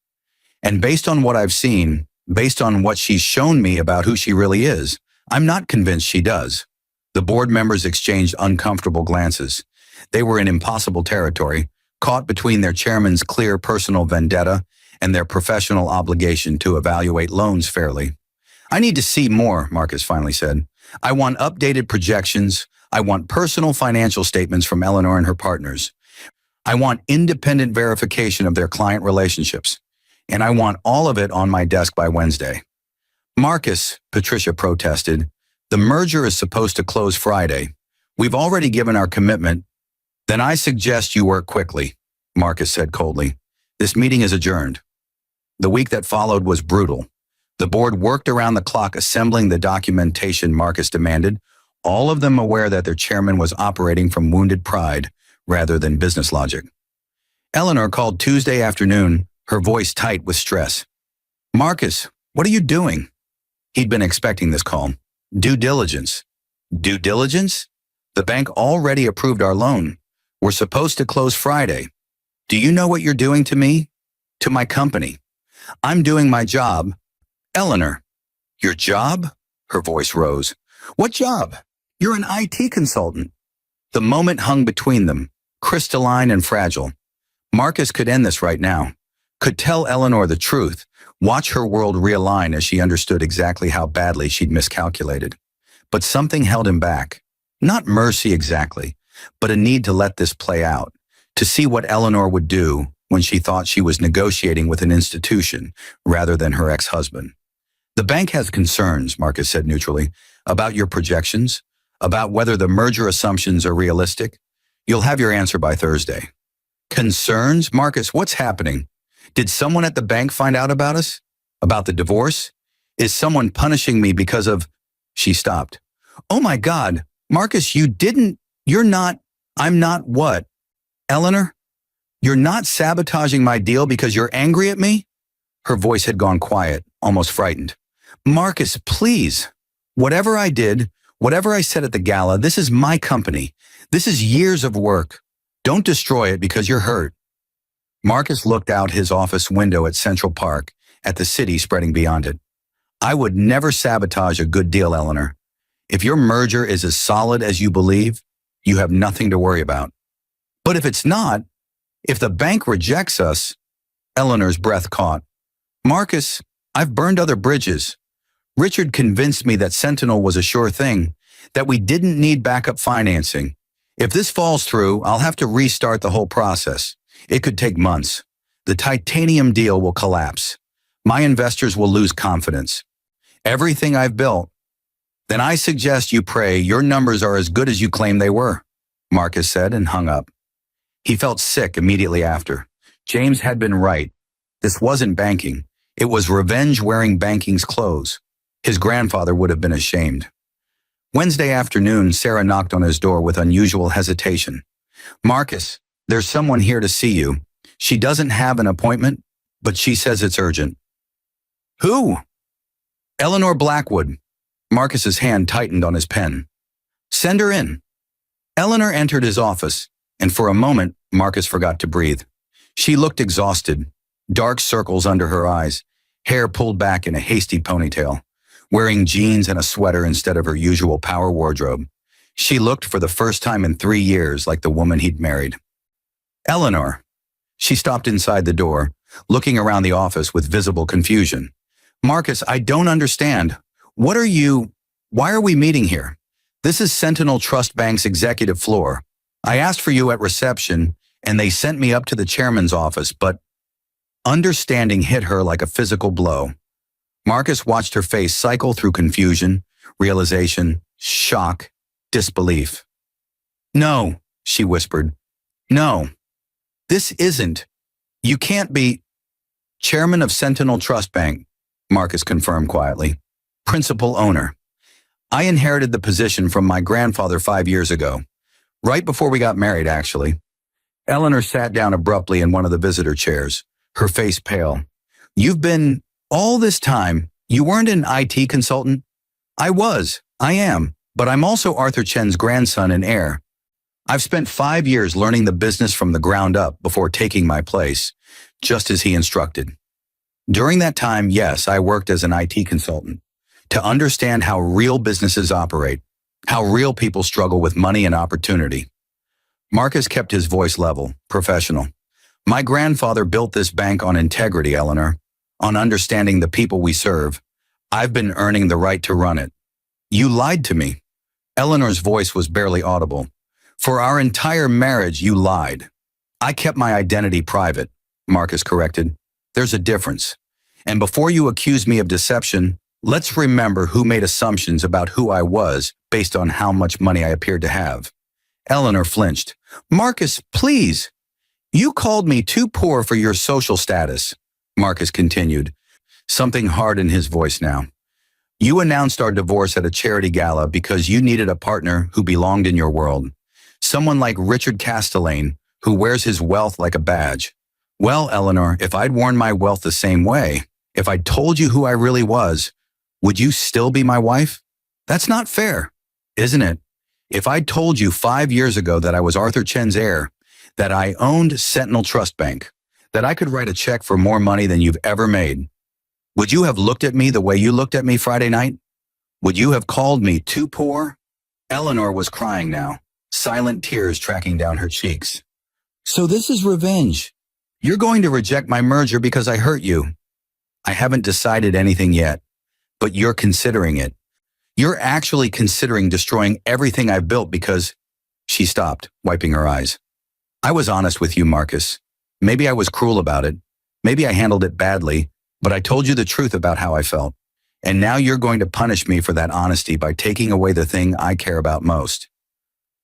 And based on what I've seen, based on what she's shown me about who she really is, I'm not convinced she does. The board members exchanged uncomfortable glances. They were in impossible territory, caught between their chairman's clear personal vendetta and their professional obligation to evaluate loans fairly. I need to see more, Marcus finally said. I want updated projections. I want personal financial statements from Eleanor and her partners. I want independent verification of their client relationships. And I want all of it on my desk by Wednesday. Marcus, Patricia protested, the merger is supposed to close Friday. We've already given our commitment. Then I suggest you work quickly, Marcus said coldly. This meeting is adjourned. The week that followed was brutal. The board worked around the clock assembling the documentation Marcus demanded, all of them aware that their chairman was operating from wounded pride rather than business logic. Eleanor called Tuesday afternoon, her voice tight with stress. Marcus, what are you doing? He'd been expecting this call. Due diligence. Due diligence? The bank already approved our loan. We're supposed to close Friday. Do you know what you're doing to me? To my company. I'm doing my job. Eleanor. Your job? Her voice rose. What job? You're an IT consultant. The moment hung between them, crystalline and fragile. Marcus could end this right now. Could tell Eleanor the truth, watch her world realign as she understood exactly how badly she'd miscalculated. But something held him back. Not mercy exactly, but a need to let this play out, to see what Eleanor would do when she thought she was negotiating with an institution rather than her ex-husband. The bank has concerns, Marcus said neutrally, about your projections, about whether the merger assumptions are realistic. You'll have your answer by Thursday. Concerns? Marcus, what's happening? Did someone at the bank find out about us? About the divorce? Is someone punishing me because of... She stopped. Oh my God, Marcus, I'm not what? Eleanor? You're not sabotaging my deal because you're angry at me? Her voice had gone quiet, almost frightened. Marcus, please. Whatever I did, whatever I said at the gala, this is my company. This is years of work. Don't destroy it because you're hurt. Marcus looked out his office window at Central Park, at the city spreading beyond it. I would never sabotage a good deal, Eleanor. If your merger is as solid as you believe, you have nothing to worry about. But if it's not, if the bank rejects us, Eleanor's breath caught. Marcus, I've burned other bridges. Richard convinced me that Sentinel was a sure thing, that we didn't need backup financing. If this falls through, I'll have to restart the whole process. It could take months. The titanium deal will collapse. My investors will lose confidence. Everything I've built. Then I suggest you pray your numbers are as good as you claim they were, Marcus said and hung up. He felt sick immediately after. James had been right. This wasn't banking. It was revenge wearing banking's clothes. His grandfather would have been ashamed. Wednesday afternoon, Sarah knocked on his door with unusual hesitation. Marcus, there's someone here to see you. She doesn't have an appointment, but she says it's urgent. Who? Eleanor Blackwood. Marcus's hand tightened on his pen. Send her in. Eleanor entered his office, and for a moment, Marcus forgot to breathe. She looked exhausted, dark circles under her eyes, hair pulled back in a hasty ponytail, wearing jeans and a sweater instead of her usual power wardrobe. She looked for the first time in 3 years like the woman he'd married. Eleanor. She stopped inside the door, looking around the office with visible confusion. Marcus, I don't understand. Why are we meeting here? This is Sentinel Trust Bank's executive floor. I asked for you at reception, and they sent me up to the chairman's office, but understanding hit her like a physical blow. Marcus watched her face cycle through confusion, realization, shock, disbelief. No, she whispered. No, this isn't. You can't be chairman of Sentinel Trust Bank, Marcus confirmed quietly. Principal owner. I inherited the position from my grandfather 5 years ago. Right before we got married, actually. Eleanor sat down abruptly in one of the visitor chairs, her face pale. All this time, you weren't an IT consultant? I am, but I'm also Arthur Chen's grandson and heir. I've spent 5 years learning the business from the ground up before taking my place, just as he instructed. During that time, yes, I worked as an IT consultant to understand how real businesses operate, how real people struggle with money and opportunity. Marcus kept his voice level, professional. My grandfather built this bank on integrity, Eleanor, on understanding the people we serve. I've been earning the right to run it. You lied to me. Eleanor's voice was barely audible. For our entire marriage, you lied. I kept my identity private, Marcus corrected. There's a difference. And before you accuse me of deception, let's remember who made assumptions about who I was based on how much money I appeared to have. Eleanor flinched. Marcus, please. You called me too poor for your social status, Marcus continued, something hard in his voice now. You announced our divorce at a charity gala because you needed a partner who belonged in your world. Someone like Richard Castellane, who wears his wealth like a badge. Well, Eleanor, if I'd worn my wealth the same way, If I told you who I really was, would you still be my wife? That's not fair, isn't it? If I told you 5 years ago that I was Arthur Chen's heir, that I owned Sentinel Trust Bank, that I could write a check for more money than you've ever made, would you have looked at me the way you looked at me Friday night? Would you have called me too poor? Eleanor was crying now, silent tears tracking down her cheeks. So this is revenge. You're going to reject my merger because I hurt you. I haven't decided anything yet, but you're considering it. You're actually considering destroying everything I've built because... She stopped, wiping her eyes. I was honest with you, Marcus. Maybe I was cruel about it. Maybe I handled it badly, but I told you the truth about how I felt. And now you're going to punish me for that honesty by taking away the thing I care about most.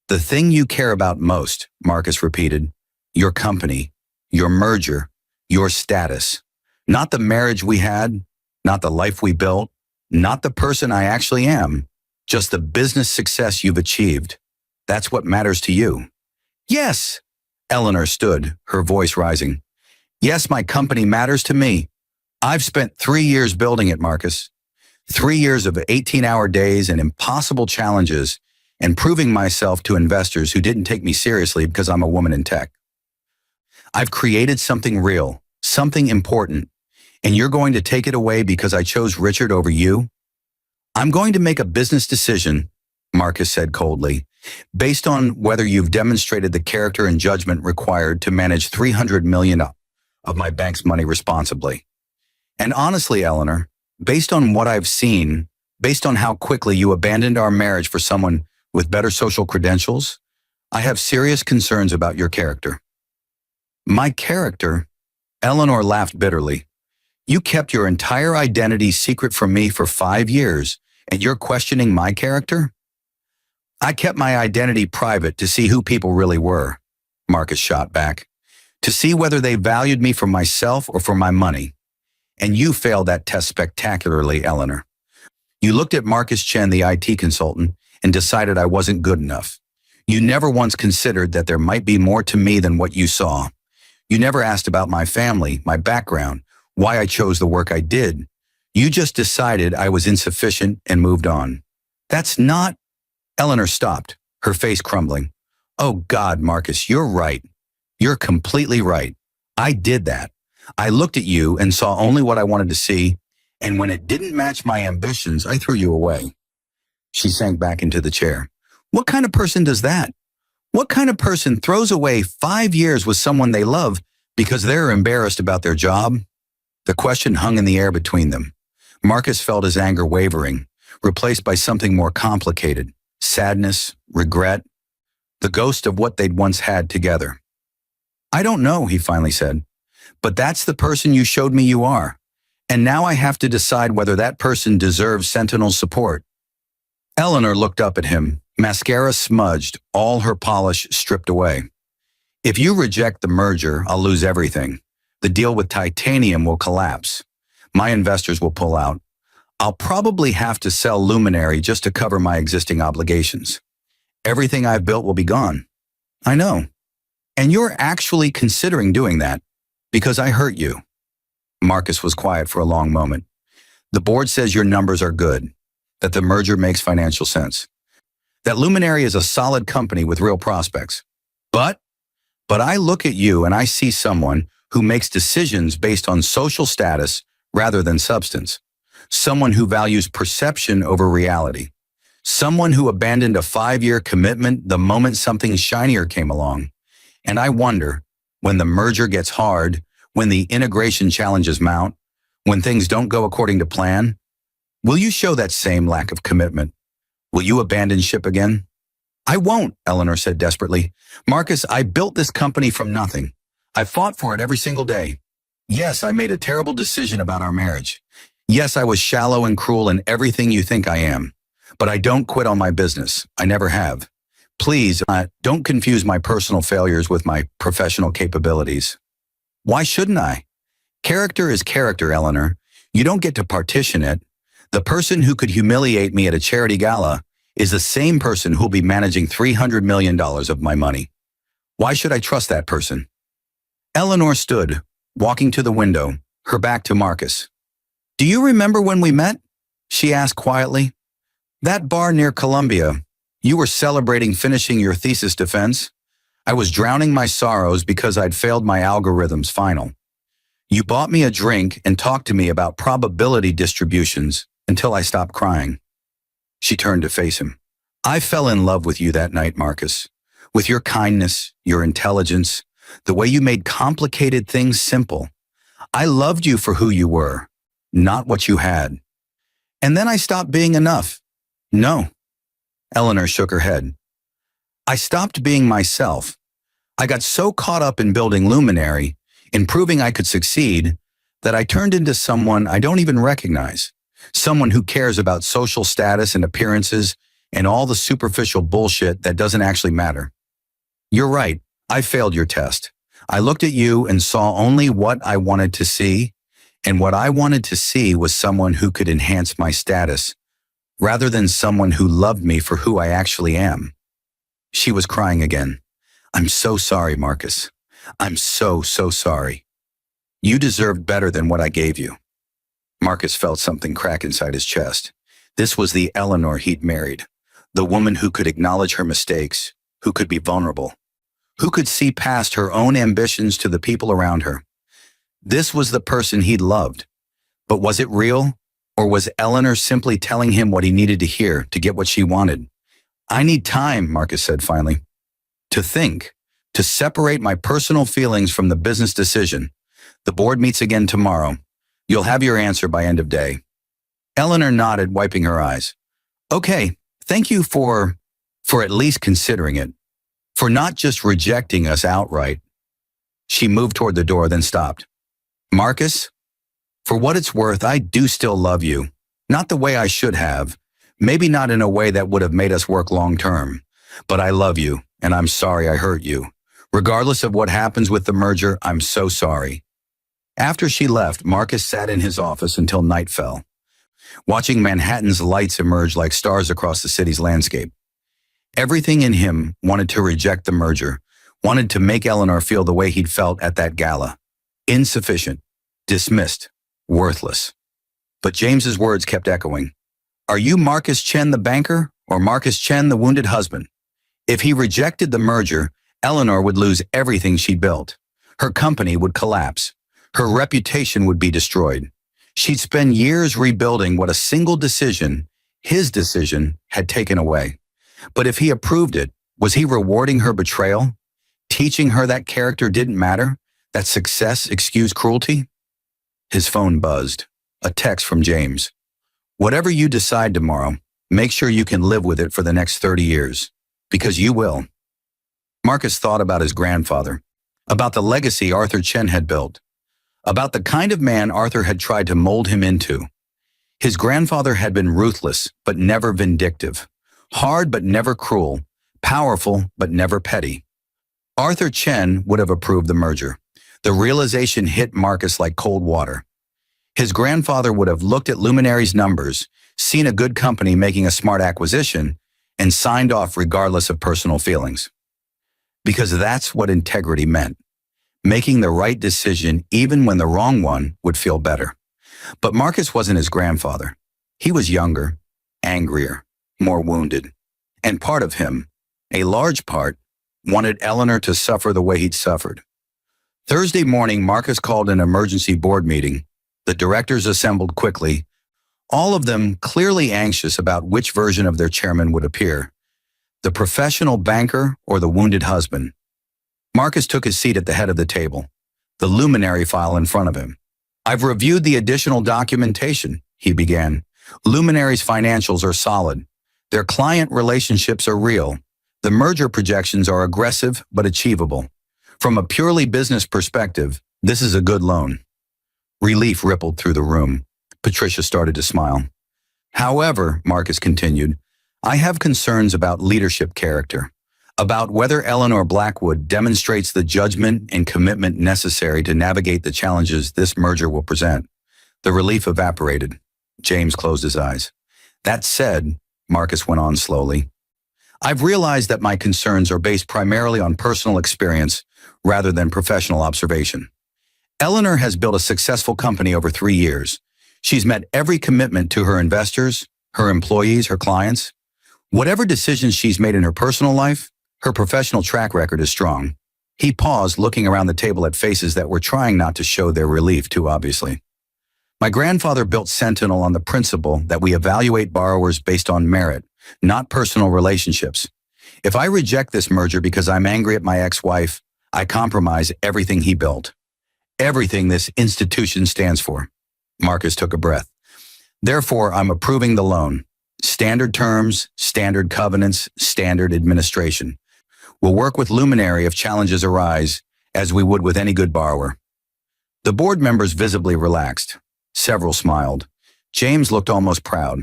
The thing you care about most, Marcus repeated. Your company, your merger, your status. Not the marriage we had, not the life we built, not the person I actually am, just the business success you've achieved. That's what matters to you. Yes, Eleanor stood, her voice rising. Yes, my company matters to me. I've spent 3 years building it, Marcus. 3 years of 18-hour days and impossible challenges and proving myself to investors who didn't take me seriously because I'm a woman in tech. I've created something real, something important, and you're going to take it away because I chose Richard over you? I'm going to make a business decision, Marcus said coldly, based on whether you've demonstrated the character and judgment required to manage $300 million of my bank's money responsibly. And honestly, Eleanor, based on what I've seen, based on how quickly you abandoned our marriage for someone with better social credentials, I have serious concerns about your character. My character? Eleanor laughed bitterly. You kept your entire identity secret from me for 5 years, and you're questioning my character? I kept my identity private to see who people really were, Marcus shot back, to see whether they valued me for myself or for my money. And you failed that test spectacularly, Eleanor. You looked at Marcus Chen, the IT consultant, and decided I wasn't good enough. You never once considered that there might be more to me than what you saw. You never asked about my family, my background, why I chose the work I did. You just decided I was insufficient and moved on. That's not... Eleanor stopped, her face crumbling. Oh God, Marcus, you're right. You're completely right. I did that. I looked at you and saw only what I wanted to see, and when it didn't match my ambitions, I threw you away. She sank back into the chair. What kind of person does that? What kind of person throws away 5 years with someone they love because they're embarrassed about their job? The question hung in the air between them. Marcus felt his anger wavering, replaced by something more complicated. Sadness, regret, the ghost of what they'd once had together. I don't know, he finally said, but that's the person you showed me you are. And now I have to decide whether that person deserves Sentinel's support. Eleanor looked up at him, mascara smudged, all her polish stripped away. If you reject the merger, I'll lose everything. The deal with Titanium will collapse. My investors will pull out. I'll probably have to sell Luminary just to cover my existing obligations. Everything I've built will be gone. I know. And you're actually considering doing that because I hurt you. Marcus was quiet for a long moment. The board says your numbers are good, that the merger makes financial sense, that Luminary is a solid company with real prospects. But I look at you and I see someone who makes decisions based on social status rather than substance. Someone who values perception over reality. Someone who abandoned a 5-year commitment the moment something shinier came along. And I wonder, when the merger gets hard, when the integration challenges mount, when things don't go according to plan, will you show that same lack of commitment? Will you abandon ship again? I won't, Eleanor said desperately. Marcus, I built this company from nothing. I fought for it every single day. Yes, I made a terrible decision about our marriage. Yes, I was shallow and cruel and everything you think I am. But I don't quit on my business. I never have. Please, don't confuse my personal failures with my professional capabilities. Why shouldn't I? Character is character, Eleanor. You don't get to partition it. The person who could humiliate me at a charity gala is the same person who'll be managing $300 million of my money. Why should I trust that person? Eleanor stood, walking to the window, her back to Marcus. Do you remember when we met? She asked quietly. That bar near Columbia. You were celebrating finishing your thesis defense. I was drowning my sorrows because I'd failed my algorithm's final. You bought me a drink and talked to me about probability distributions until I stopped crying. She turned to face him. I fell in love with you that night, Marcus. With your kindness, your intelligence, the way you made complicated things simple. I loved you for who you were, not what you had. And then I stopped being enough. No. Eleanor shook her head. I stopped being myself. I got so caught up in building Luminary, in proving I could succeed, that I turned into someone I don't even recognize. Someone who cares about social status and appearances and all the superficial bullshit that doesn't actually matter. You're right. I failed your test. I looked at you and saw only what I wanted to see, and what I wanted to see was someone who could enhance my status, rather than someone who loved me for who I actually am. She was crying again. I'm so sorry, Marcus. I'm so sorry. You deserved better than what I gave you. Marcus felt something crack inside his chest. This was the Eleanor he'd married, the woman who could acknowledge her mistakes, who could be vulnerable, who could see past her own ambitions to the people around her. This was the person he'd loved. But was it real? Or was Eleanor simply telling him what he needed to hear to get what she wanted? I need time, Marcus said finally, to think, to separate my personal feelings from the business decision. The board meets again tomorrow. You'll have your answer by end of day. Eleanor nodded, wiping her eyes. Okay, thank you for at least considering it, for not just rejecting us outright. She moved toward the door, then stopped. Marcus, for what it's worth, I do still love you. Not the way I should have. Maybe not in a way that would have made us work long term. But I love you, and I'm sorry I hurt you. Regardless of what happens with the merger, I'm so sorry. After she left, Marcus sat in his office until night fell, watching Manhattan's lights emerge like stars across the city's landscape. Everything in him wanted to reject the merger, wanted to make Eleanor feel the way he'd felt at that gala. Insufficient, dismissed, worthless. But James's words kept echoing. Are you Marcus Chen the banker, or Marcus Chen the wounded husband? If he rejected the merger, Eleanor would lose everything she built. Her company would collapse. Her reputation would be destroyed. She'd spend years rebuilding what a single decision, his decision, had taken away. But if he approved it, was he rewarding her betrayal? Teaching her that character didn't matter? That success excused cruelty? His phone buzzed. A text from James. Whatever you decide tomorrow, make sure you can live with it for the next 30 years. Because you will. Marcus thought about his grandfather, about the legacy Arthur Chen had built, about the kind of man Arthur had tried to mold him into. His grandfather had been ruthless, but never vindictive, hard but never cruel, powerful but never petty. Arthur Chen would have approved the merger. The realization hit Marcus like cold water. His grandfather would have looked at Luminary's numbers, seen a good company making a smart acquisition, and signed off regardless of personal feelings. Because that's what integrity meant. Making the right decision even when the wrong one would feel better. But Marcus wasn't his grandfather. He was younger, angrier, more wounded. And part of him, a large part, wanted Eleanor to suffer the way he'd suffered. Thursday morning, Marcus called an emergency board meeting. The directors assembled quickly, all of them clearly anxious about which version of their chairman would appear, the professional banker or the wounded husband. Marcus took his seat at the head of the table, the Luminary file in front of him. I've reviewed the additional documentation, he began. Luminary's financials are solid. Their client relationships are real. The merger projections are aggressive but achievable. From a purely business perspective, this is a good loan. Relief rippled through the room. Patricia started to smile. However, Marcus continued, I have concerns about leadership character, about whether Eleanor Blackwood demonstrates the judgment and commitment necessary to navigate the challenges this merger will present. The relief evaporated. James closed his eyes. That said, Marcus went on slowly, I've realized that my concerns are based primarily on personal experience rather than professional observation. Eleanor has built a successful company over 3 years. She's met every commitment to her investors, her employees, her clients. Whatever decisions she's made in her personal life, her professional track record is strong. He paused, looking around the table at faces that were trying not to show their relief too obviously. My grandfather built Sentinel on the principle that we evaluate borrowers based on merit, not personal relationships. If I reject this merger because I'm angry at my ex-wife, I compromise everything he built. Everything this institution stands for. Marcus took a breath. Therefore, I'm approving the loan. Standard terms, standard covenants, standard administration. We'll work with Luminary if challenges arise, as we would with any good borrower. The board members visibly relaxed. Several smiled. James looked almost proud.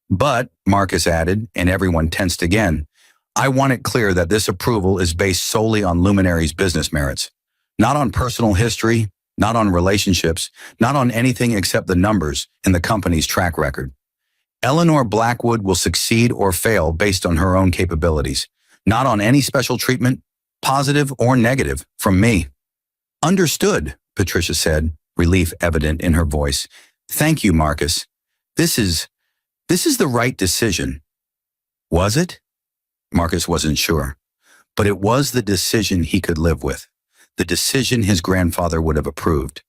But, Marcus added, and everyone tensed again, I want it clear that this approval is based solely on Luminary's business merits, not on personal history, not on relationships, not on anything except the numbers in the company's track record. Eleanor Blackwood will succeed or fail based on her own capabilities, not on any special treatment, positive or negative, from me. Understood, Patricia said, relief evident in her voice. Thank you, Marcus. This is the right decision. Was it? Marcus wasn't sure, but it was the decision he could live with, the decision his grandfather would have approved,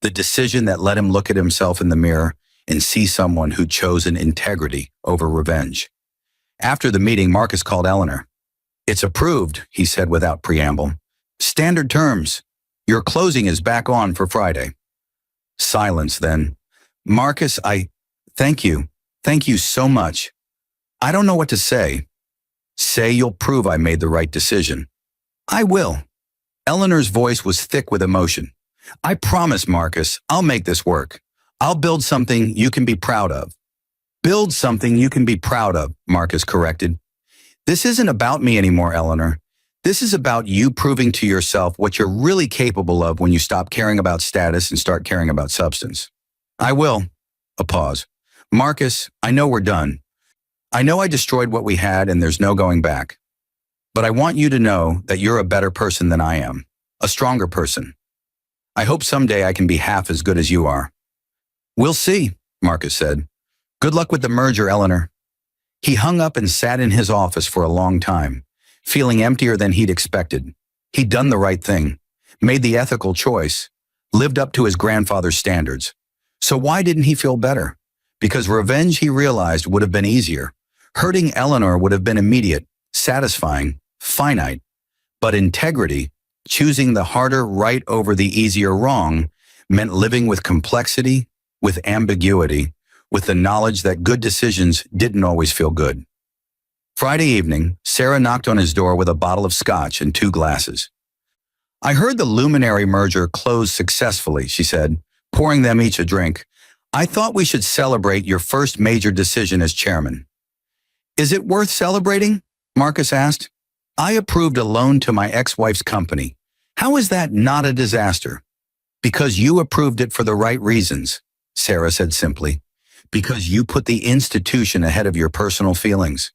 the decision that let him look at himself in the mirror and see someone who'd chosen integrity over revenge. After the meeting, Marcus called Eleanor. It's approved, he said without preamble. Standard terms. Your closing is back on for Friday. Silence then. Marcus, thank you. Thank you so much. I don't know what to say. Say you'll prove I made the right decision. I will. Eleanor's voice was thick with emotion. I promise, Marcus, I'll make this work. I'll build something you can be proud of. Build something you can be proud of, Marcus corrected. This isn't about me anymore, Eleanor. This is about you proving to yourself what you're really capable of when you stop caring about status and start caring about substance. I will. A pause. Marcus, I know we're done. I know I destroyed what we had and there's no going back. But I want you to know that you're a better person than I am, a stronger person. I hope someday I can be half as good as you are. We'll see, Marcus said. Good luck with the merger, Eleanor. He hung up and sat in his office for a long time, feeling emptier than he'd expected. He'd done the right thing, made the ethical choice, lived up to his grandfather's standards. So why didn't he feel better? Because revenge, he realized, would have been easier. Hurting Eleanor would have been immediate, satisfying, finite. But integrity, choosing the harder right over the easier wrong, meant living with complexity, with ambiguity, with the knowledge that good decisions didn't always feel good. Friday evening, Sarah knocked on his door with a bottle of scotch and 2 glasses. I heard the Luminary merger closed successfully, she said, pouring them each a drink. I thought we should celebrate your first major decision as chairman. Is it worth celebrating? Marcus asked. I approved a loan to my ex-wife's company. How is that not a disaster? Because you approved it for the right reasons, Sarah said simply. Because you put the institution ahead of your personal feelings.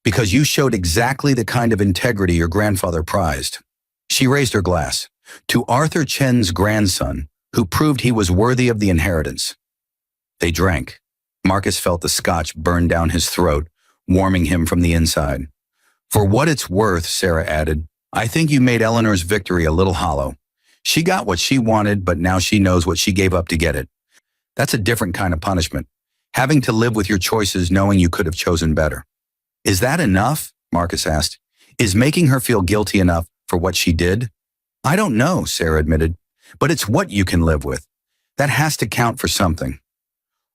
Because you showed exactly the kind of integrity your grandfather prized. She raised her glass. To Arthur Chen's grandson, who proved he was worthy of the inheritance. They drank. Marcus felt the scotch burn down his throat, warming him from the inside. For what it's worth, Sarah added, I think you made Eleanor's victory a little hollow. She got what she wanted, but now she knows what she gave up to get it. That's a different kind of punishment. Having to live with your choices knowing you could have chosen better. Is that enough? Marcus asked. Is making her feel guilty enough for what she did? I don't know, Sarah admitted, but it's what you can live with. That has to count for something.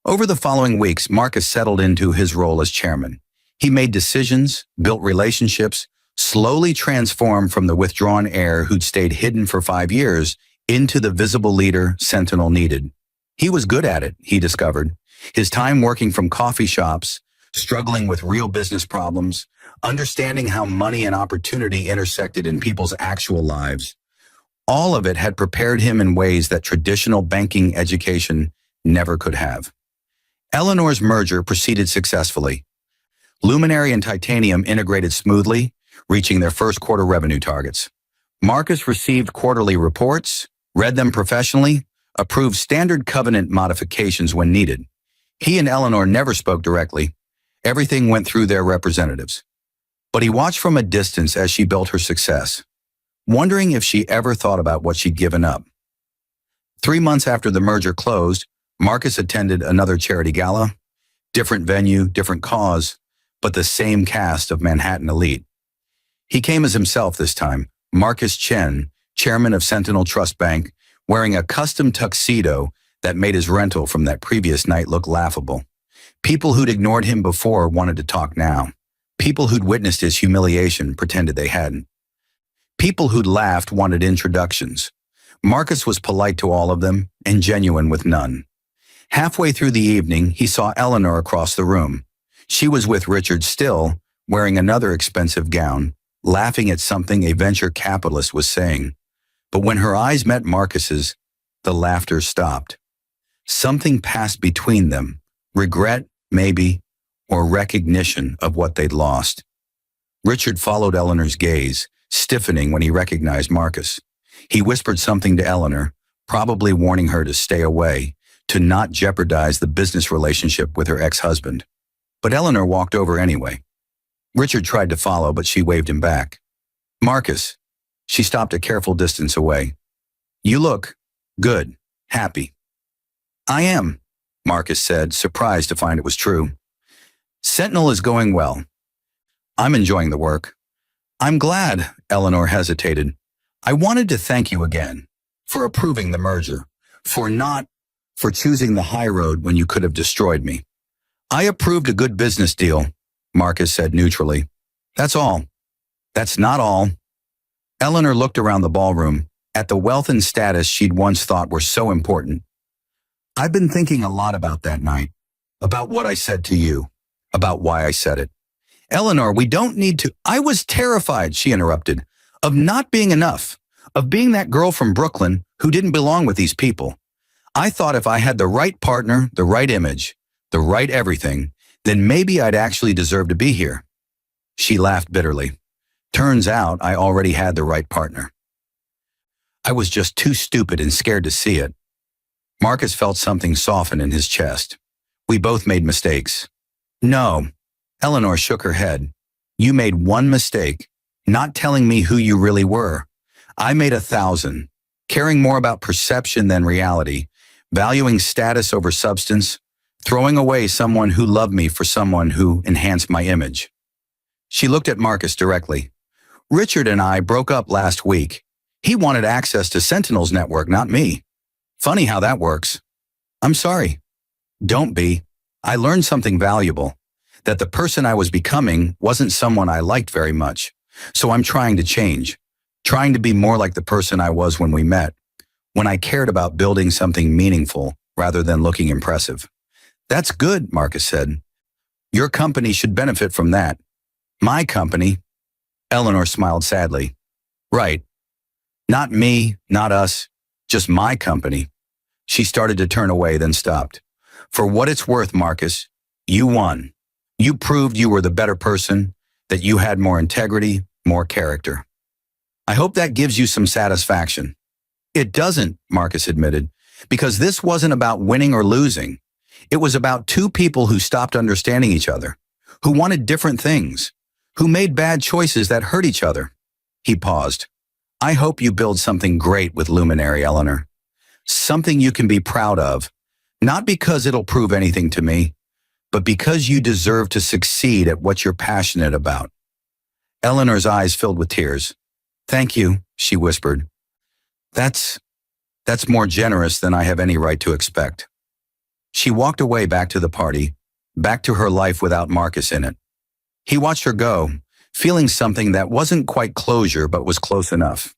Over the following weeks, Marcus settled into his role as chairman. He made decisions, built relationships, slowly transformed from the withdrawn heir who'd stayed hidden for 5 years into the visible leader Sentinel needed. He was good at it, he discovered. His time working from coffee shops, struggling with real business problems, understanding how money and opportunity intersected in people's actual lives. All of it had prepared him in ways that traditional banking education never could have. Eleanor's merger proceeded successfully. Luminary and Titanium integrated smoothly, reaching their first quarter revenue targets. Marcus received quarterly reports, read them professionally, approved standard covenant modifications when needed. He and Eleanor never spoke directly. Everything went through their representatives. But he watched from a distance as she built her success, wondering if she ever thought about what she'd given up. 3 months after the merger closed, Marcus attended another charity gala. Different venue, different cause, but the same cast of Manhattan elite. He came as himself this time, Marcus Chen, chairman of Sentinel Trust Bank, wearing a custom tuxedo that made his rental from that previous night look laughable. People who'd ignored him before wanted to talk now. People who'd witnessed his humiliation pretended they hadn't. People who'd laughed wanted introductions. Marcus was polite to all of them and genuine with none. Halfway through the evening, he saw Eleanor across the room. She was with Richard still, wearing another expensive gown, laughing at something a venture capitalist was saying. But when her eyes met Marcus's, the laughter stopped. Something passed between them, regret, maybe, or recognition of what they'd lost. Richard followed Eleanor's gaze, stiffening when he recognized Marcus. He whispered something to Eleanor, probably warning her to stay away, to not jeopardize the business relationship with her ex-husband. But Eleanor walked over anyway. Richard tried to follow, but she waved him back. Marcus. She stopped a careful distance away. You look good, happy. I am, Marcus said, surprised to find it was true. Sentinel is going well. I'm enjoying the work. I'm glad, Eleanor hesitated. I wanted to thank you again for approving the merger, for choosing the high road when you could have destroyed me. I approved a good business deal, Marcus said neutrally. That's all. That's not all. Eleanor looked around the ballroom, at the wealth and status she'd once thought were so important. I've been thinking a lot about that night, about what I said to you, about why I said it. Eleanor, we don't need to. I was terrified, she interrupted, of not being enough, of being that girl from Brooklyn who didn't belong with these people. I thought if I had the right partner, the right image, the right everything, then maybe I'd actually deserve to be here. She laughed bitterly. Turns out I already had the right partner. I was just too stupid and scared to see it. Marcus felt something soften in his chest. We both made mistakes. No. Eleanor shook her head. You made one mistake, not telling me who you really were. I made 1,000, caring more about perception than reality, valuing status over substance, throwing away someone who loved me for someone who enhanced my image. She looked at Marcus directly. Richard and I broke up last week. He wanted access to Sentinel's network, not me. Funny how that works. I'm sorry. Don't be. I learned something valuable, that the person I was becoming wasn't someone I liked very much. So I'm trying to change, trying to be more like the person I was when we met, when I cared about building something meaningful rather than looking impressive. That's good, Marcus said. Your company should benefit from that. My company? Eleanor smiled sadly. Right. Not me, not us, just my company. She started to turn away, then stopped. For what it's worth, Marcus, you won. You proved you were the better person, that you had more integrity, more character. I hope that gives you some satisfaction. It doesn't, Marcus admitted, because this wasn't about winning or losing. It was about two people who stopped understanding each other, who wanted different things, who made bad choices that hurt each other. He paused. I hope you build something great with Luminary, Eleanor. Something you can be proud of, not because it'll prove anything to me, but because you deserve to succeed at what you're passionate about. Eleanor's eyes filled with tears. Thank you, she whispered. That's more generous than I have any right to expect. She walked away back to the party, back to her life without Marcus in it. He watched her go, feeling something that wasn't quite closure but was close enough.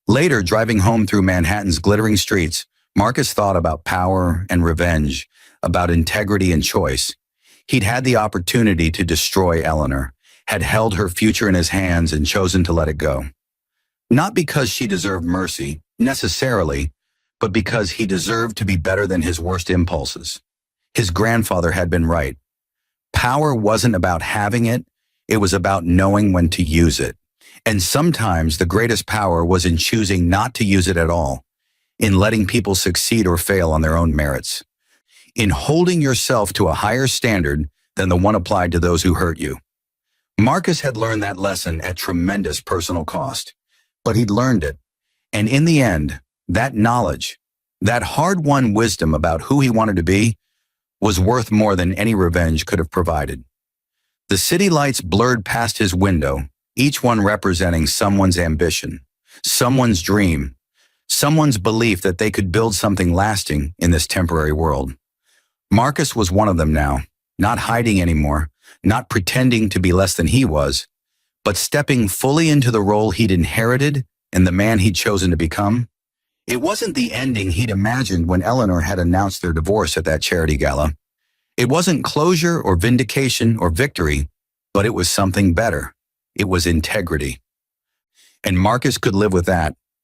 Later, driving home through Manhattan's glittering streets, Marcus thought about power and revenge, about integrity and choice. He'd had the opportunity to destroy Eleanor, had held her future in his hands and chosen to let it go. Not because she deserved mercy, necessarily, but because he deserved to be better than his worst impulses. His grandfather had been right. Power wasn't about having it, it was about knowing when to use it. And sometimes the greatest power was in choosing not to use it at all. in letting people succeed or fail on their own merits, in holding yourself to a higher standard than the one applied to those who hurt you. Marcus had learned that lesson at tremendous personal cost, but he'd learned it. And in the end, that knowledge, that hard-won wisdom about who he wanted to be, was worth more than any revenge could have provided. The city lights blurred past his window, each one representing someone's ambition, someone's dream, someone's belief that they could build something lasting in this temporary world. Marcus was one of them now, not hiding anymore, not pretending to be less than he was, but stepping fully into the role he'd inherited and the man he'd chosen to become. It wasn't the ending he'd imagined when Eleanor had announced their divorce at that charity gala. It wasn't closure or vindication or victory, but it was something better. It was integrity. And Marcus could live with that,